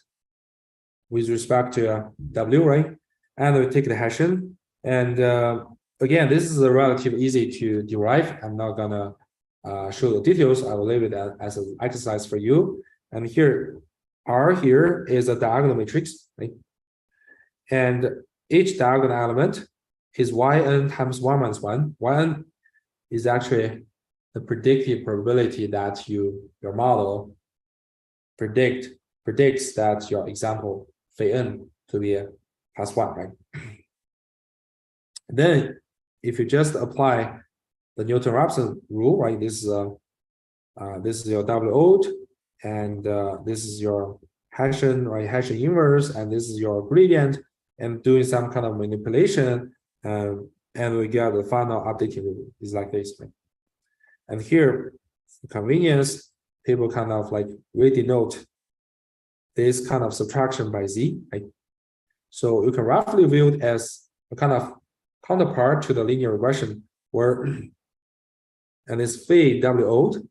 with respect to W, right? And we take the Hessian. And again, this is a relatively easy to derive. I'm not gonna show the details. I will leave it as an exercise for you. And here, R here is a diagonal matrix, right? And each diagonal element is yn times 1 minus 1. Yn is actually the predictive probability that your model predicts that your example phi n to be a plus 1, right? Then if you just apply the Newton-Raphson rule, right? This is your W ode, and this is your Hessian, right? Hessian inverse, and this is your gradient, and doing some kind of manipulation, and we get the final updating rule is like this, right? And here, for convenience, people kind of like redenote this kind of subtraction by z, right? So you can roughly view it as a kind of counterpart to the linear regression, where and this phi W ode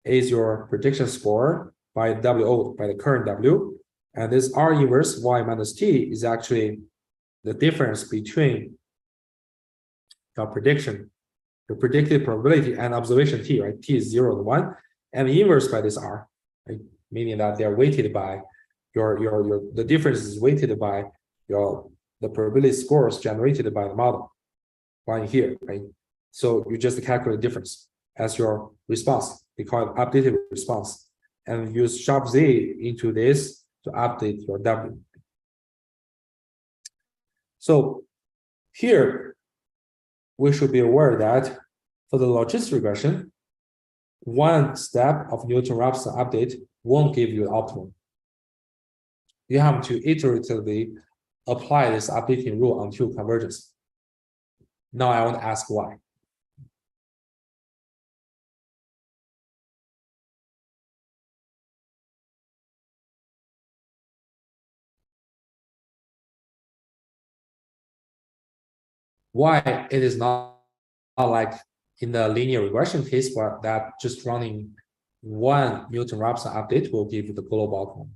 is your prediction score by W ode, by the current W, and this R inverse y minus t is actually the difference between your prediction, the predicted probability, and observation t, right? T is 0 and 1, and the inverse by this R, right? Meaning that they're weighted by the difference is weighted by the probability scores generated by the model, right here, right? So you just calculate difference as your response. We call it updated response, and use sharp z into this to update your W. So here we should be aware that for the logistic regression, one step of Newton-Raphson update won't give you the optimum. You have to iteratively apply this updating rule until convergence. Now I want to ask why. why it is not like in the linear regression case where that just running one Newton-Raphson update will give you the global outcome.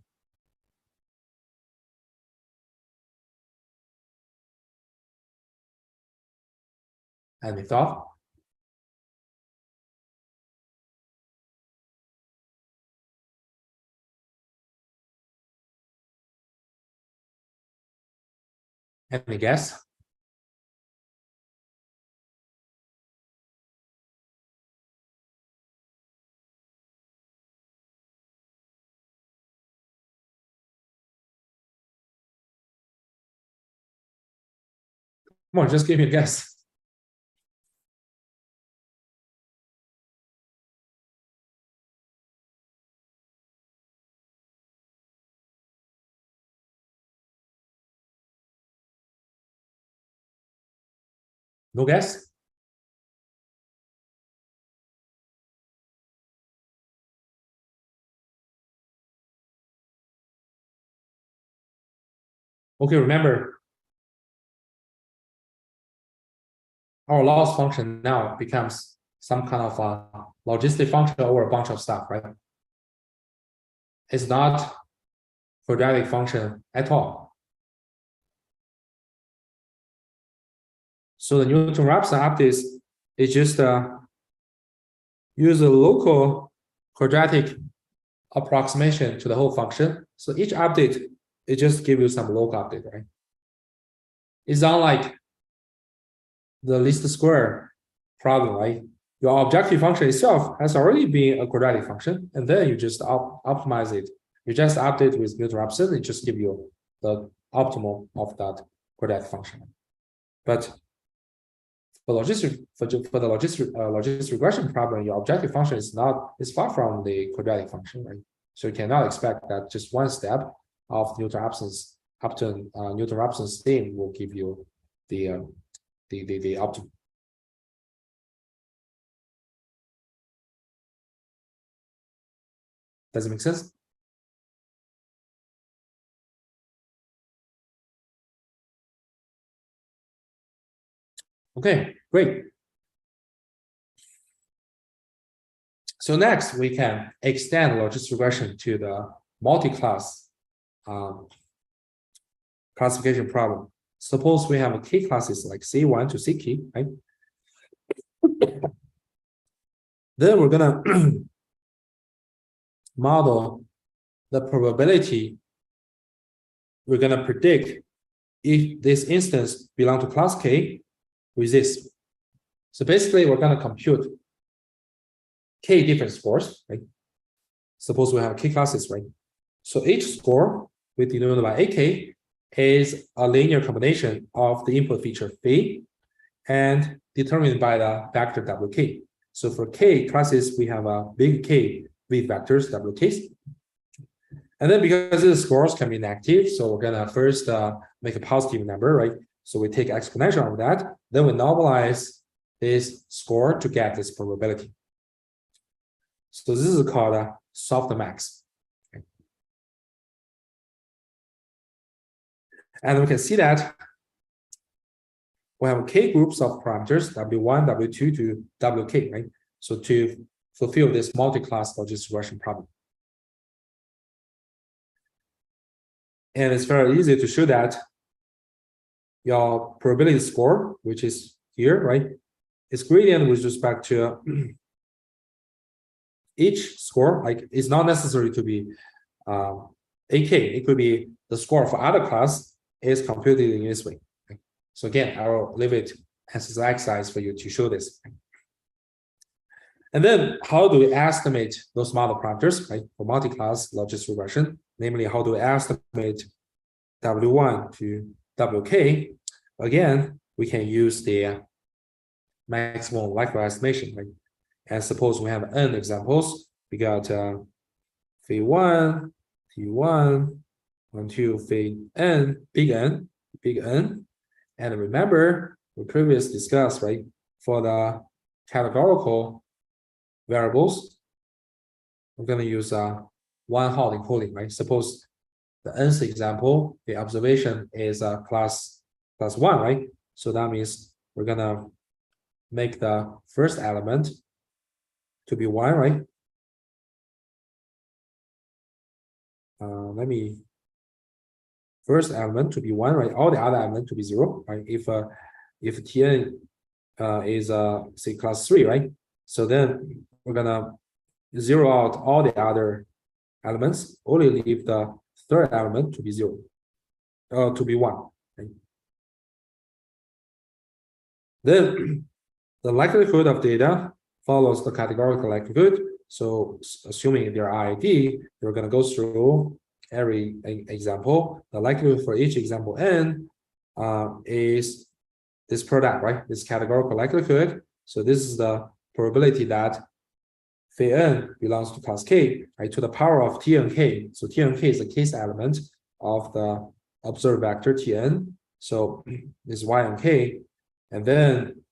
Any thought? Any guess? Come on, just give me a guess. No guess? Okay, remember, our loss function now becomes some kind of a logistic function over a bunch of stuff, right? It's not quadratic function at all. So the Newton-Raphson updates is just use a local quadratic approximation to the whole function. So each update, it just gives you some local update, right? It's unlike the least square problem, right? Your objective function itself has already been a quadratic function, and then you just optimize it. You just update with Newton-Raphson, it just give you the optimal of that quadratic function. But for the logistic regression problem, your objective function is far from the quadratic function, right? So you cannot expect that just one step of Newton-Raphson's Newton-Raphson's theme will give you the optimal. Does it make sense? Okay, great. So next we can extend logistic regression to the multi-class classification problem. Suppose we have k classes like C1 to Ck, right? Then we're gonna model the probability. We're gonna predict if this instance belongs to class K with this. So basically, we're gonna compute k different scores, right? Suppose we have k classes, right? So each score, we denoted by AK, is a linear combination of the input feature phi and determined by the vector WK. So for k classes, we have a big K with vectors WKs. And then because the scores can be negative, so we're gonna first make a positive number, right? So we take exponential of that, then we normalize this score to get this probability. So this is called a softmax. Okay. And we can see that we have k groups of parameters, W1, W2 to WK, right? So to fulfill this multi-class logistic regression problem. And it's very easy to show that your probability score, which is here, right, is gradient with respect to each score. Like it's not necessary to be AK. It could be the score for other class is computed in this way. Okay? So again, I will leave it as an exercise for you to show this. Okay? And then how do we estimate those model parameters, right, for multi-class logistic regression? Namely, how do we estimate W1 to WK? Again, we can use the maximum likelihood estimation, right? And suppose we have n examples. We got phi1, t1, 1, 2, phi n, big N, big N. And remember, we previously discussed, right, for the categorical variables, we're going to use one hot encoding, right? Suppose the nth example, the observation is class 1, right? So that means we're gonna make the first element to be 1, right? First element to be 1, right? All the other elements to be 0, right? If Tn is say class 3, right? So then we're gonna 0 out all the other elements, only leave the third element to be 0, to be 1. Right? Then the likelihood of data follows the categorical likelihood. So assuming they're IID, we're going to go through every example. The likelihood for each example n is this product, right? This categorical likelihood. So this is the probability that phi n belongs to class K, right, to the power of T and K. So T and K is the case element of the observed vector Tn. So this is Y and K. And then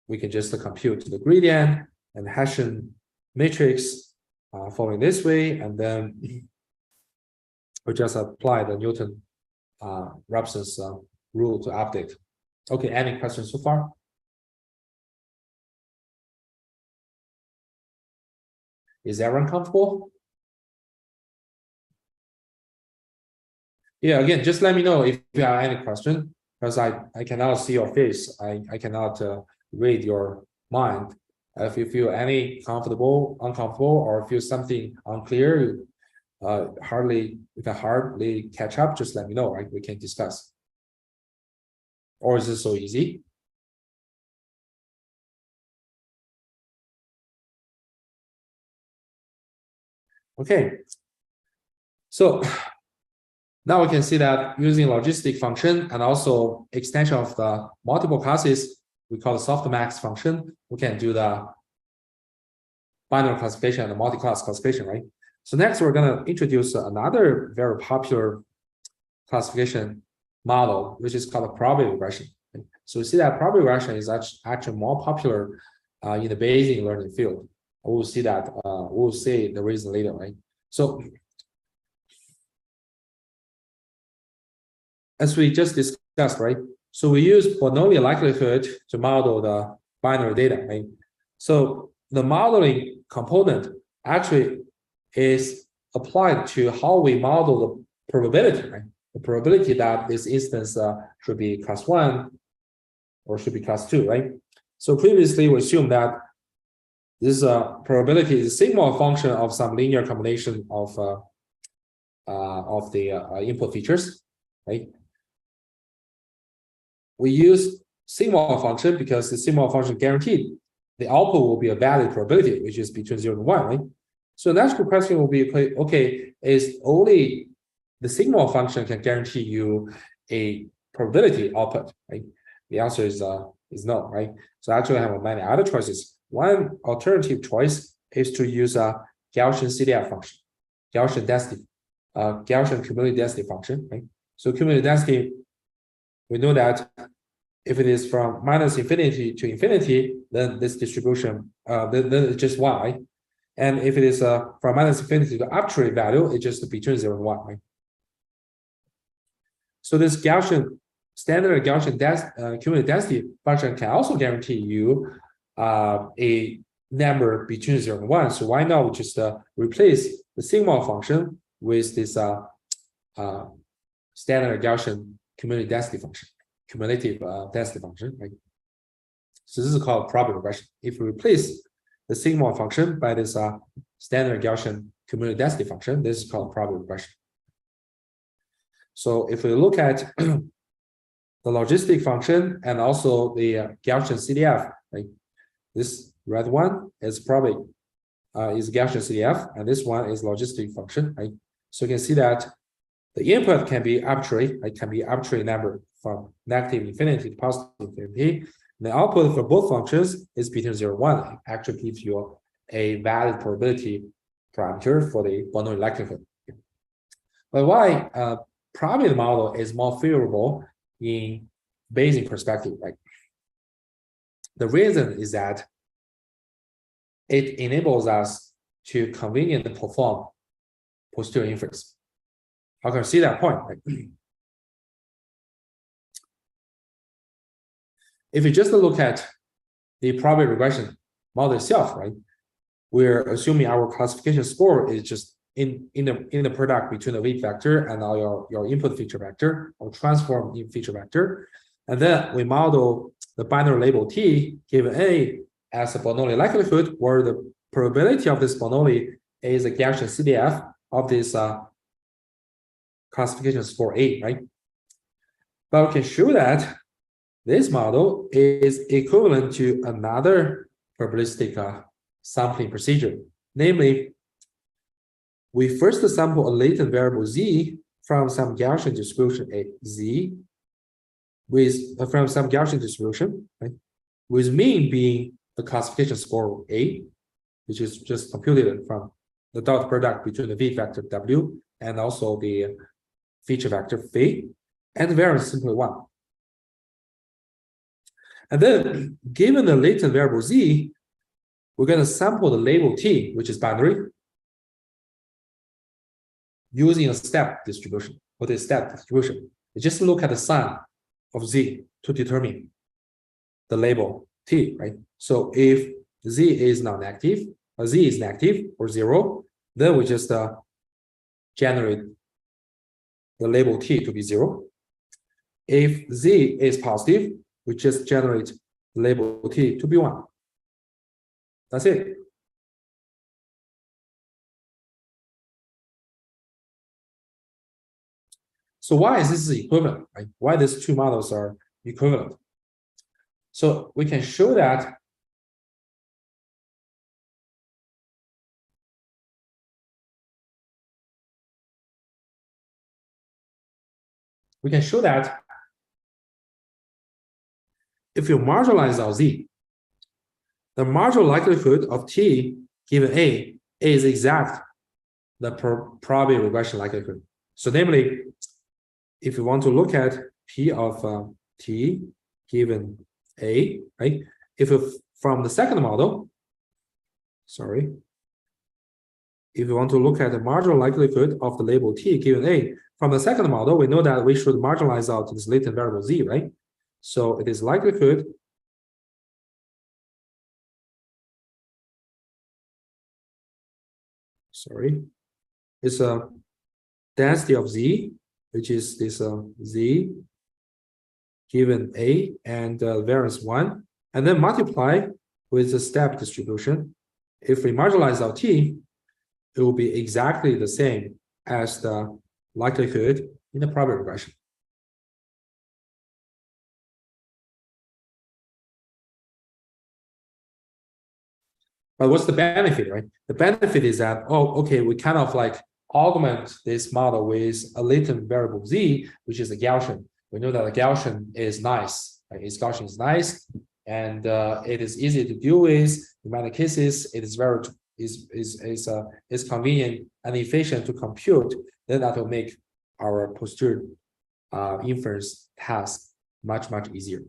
we can just compute the gradient and Hessian matrix following this way. And then we just apply the Newton Raphson's rule to update. Okay, any questions so far? Is everyone comfortable? Yeah, again, just let me know if you have any question, because I cannot see your face. I cannot read your mind. If you feel any uncomfortable, or feel something unclear, you can hardly catch up, just let me know, right? We can discuss. Or is it so easy? Okay, so now we can see that using logistic function and also extension of the multiple classes, we call the softmax function, we can do the binary classification and the multi-class classification, right? So next we're going to introduce another very popular classification model, which is called the probability regression. So we see that probability regression is actually more popular in the Bayesian learning field. We'll see that, we'll see the reason later, right? So as we just discussed, right? So we use polynomial likelihood to model the binary data, right? So the modeling component actually is applied to how we model the probability, right? The probability that this instance should be class 1 or should be class 2, right? So previously we assumed that this probability is a sigma function of some linear combination of the input features, right? We use sigma function because the sigma function guaranteed the output will be a valid probability, which is between 0 and 1, right? So the natural question will be, okay, is only the sigma function can guarantee you a probability output, right? The answer is no, right? So actually I have many other choices. One alternative choice is to use a Gaussian CDF function, Gaussian density, Gaussian cumulative density function, right? So cumulative density, we know that if it is from minus infinity to infinity, then this distribution, then it's just 1, right? And if it is from minus infinity to arbitrary value, it's just between 0 and 1, right? So this Gaussian, standard Gaussian cumulative density function can also guarantee you a number between 0 and 1. So why not just replace the sigma function with this standard Gaussian cumulative density function, cumulative density function, right? So this is called probability regression. If we replace the sigma function by this standard Gaussian cumulative density function, this is called probability regression. So if we look at the logistic function and also the Gaussian CDF, right? This red one is probably is Gaussian CDF, and this one is logistic function, right? So you can see that the input can be arbitrary, it can be arbitrary number from negative infinity to positive infinity. The output for both functions is between 0 and 1. It actually gives you a valid probability parameter for the polynomial likelihood. But why probability model is more favorable in Bayesian perspective, right? The reason is that it enables us to conveniently perform posterior inference. How can you see that point? Right? if you just look at the probability regression model itself, right? We're assuming our classification score is just in the product between the weight vector and your input feature vector or transform in feature vector. And then we model the binary label T given A as a Bernoulli likelihood, where the probability of this Bernoulli is a Gaussian CDF of this classification score A, right? But we can show that this model is equivalent to another probabilistic sampling procedure. Namely, we first sample a latent variable Z from some Gaussian distribution A Z with from some Gaussian distribution, right? With mean being the classification score A, which is just computed from the dot product between the V vector W and also the feature vector phi, and variance simply 1. And then, given the latent variable Z, we're going to sample the label T, which is binary, using a step distribution. What is step distribution? You just look at the sign of Z to determine the label T, right? So if Z is not negative, or Z is negative or 0, then we just generate the label T to be 0. If Z is positive, we just generate the label T to be 1. That's it. So why is this equivalent, right? Why these two models are equivalent? So we can show that if you marginalize our Z, the marginal likelihood of T given A is exact the probability regression likelihood. So namely, if you want to look at P of T given A, right? If you from the second model, if you want to look at the marginal likelihood of the label T given A from the second model, we know that we should marginalize out this latent variable Z, right? So it is likelihood it's a density of Z, which is this Z given A and variance 1, and then multiply with the step distribution. If we marginalize our T, it will be exactly the same as the likelihood in the probability regression. But what's the benefit, right? The benefit is that, oh, okay, we kind of like augment this model with a latent variable Z, which is a Gaussian. We know that a Gaussian is nice, right? Its Gaussian is nice, and it is easy to deal with. In many cases, it is very is convenient and efficient to compute. Then that will make our posterior inference task much easier.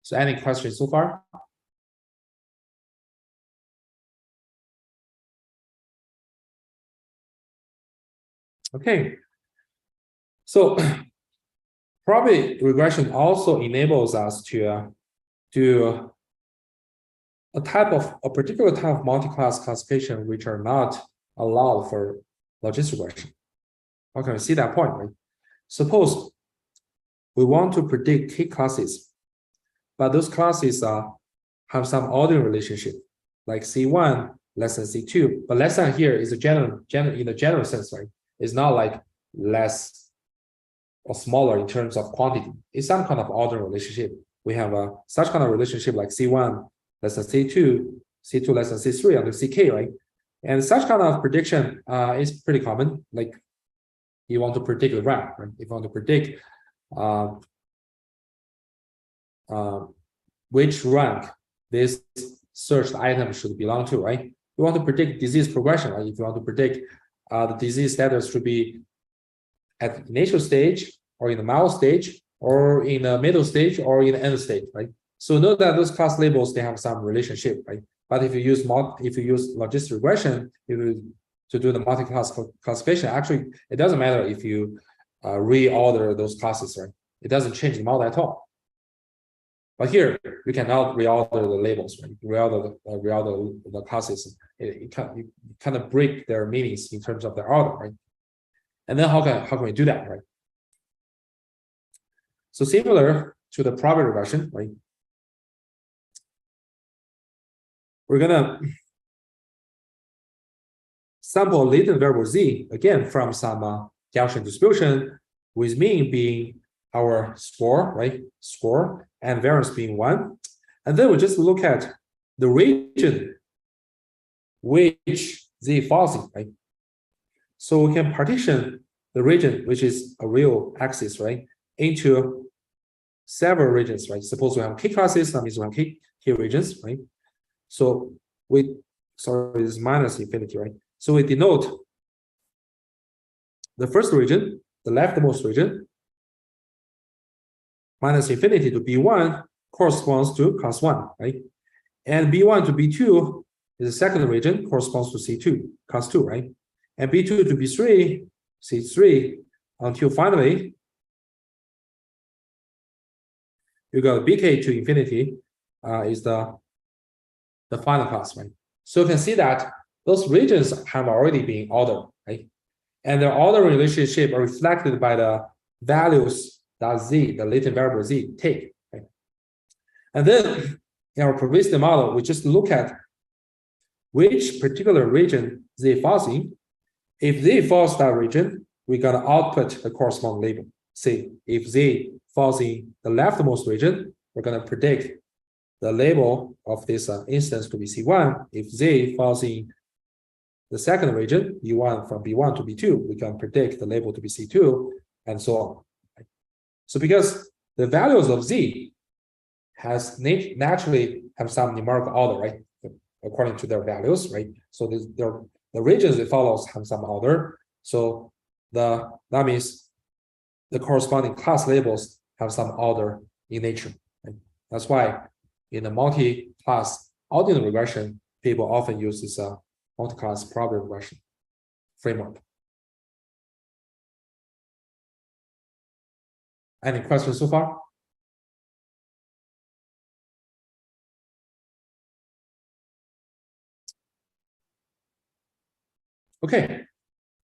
So, any questions so far? Okay, so probability regression also enables us to do a particular type of multi-class classification which are not allowed for logistic regression. How can we see that point, right? Suppose we want to predict K classes, but those classes have some ordinary relationship, like C1 less than C2, but less than here is a general in the general sense, right? It's not like less or smaller in terms of quantity. It's some kind of ordinary relationship. We have such kind of relationship like C1 less than C2, C2 less than C3 under CK, right? And such kind of prediction is pretty common. Like you want to predict the rank, right? If you want to predict which rank this searched item should belong to, right? You want to predict disease progression, right? If you want to predict the disease status should be at the initial stage or in the mild stage or in the middle stage or in the end stage, right? So note that those class labels, they have some relationship, right? But if you use logistic regression, to do the multi-class classification, actually it doesn't matter if you reorder those classes, right? It doesn't change the model at all. But here you cannot reorder the labels, right? Reorder the classes. You kind of break their meanings in terms of their order, right? And then how can we do that, right? So similar to the probability regression, right? We're gonna sample latent variable z again from some Gaussian distribution, with mean being our score, right? Score and variance being 1, and then we just look at the region which z falls in, right? So we can partition the region, which is a real axis, right, into several regions, right? Suppose we have k classes, that means we have k regions, right? So this is minus infinity, right? So we denote the first region, the leftmost region, minus infinity to B1 corresponds to cos 1, right? And B1 to B2 is the second region, corresponds to C2, cos 2, right? And B2 to B3, C3, until finally you got BK to infinity is the final class, right? So you can see that those regions have already been ordered, right? And the order relationship are reflected by the values that z, the latent variable z, take, right? And then in our probabilistic model, we just look at which particular region z falls in. If z falls that region, we're gonna output the corresponding label. Say if z falls in the leftmost region, we're gonna predict the label of this instance to be C1. If z falls in the second region, B1 from B1 to B2, we can predict the label to be C2, and so on. Right? So because the values of z has naturally have some numerical order, right? According to their values, right? So the regions it follows have some order. So that means the corresponding class labels have some order in nature. Right? That's why in the multi-class ordinal regression, people often use this multi-class probability regression framework. Any questions so far? Okay,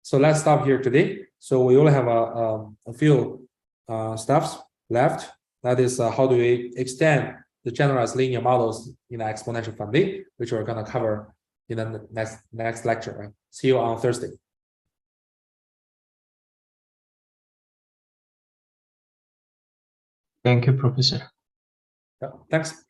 so let's stop here today. So we only have a few steps left. That is, how do we extend the generalized linear models in the exponential family, which we're going to cover in the next lecture. Right? See you on Thursday. Thank you, Professor. Yeah, thanks.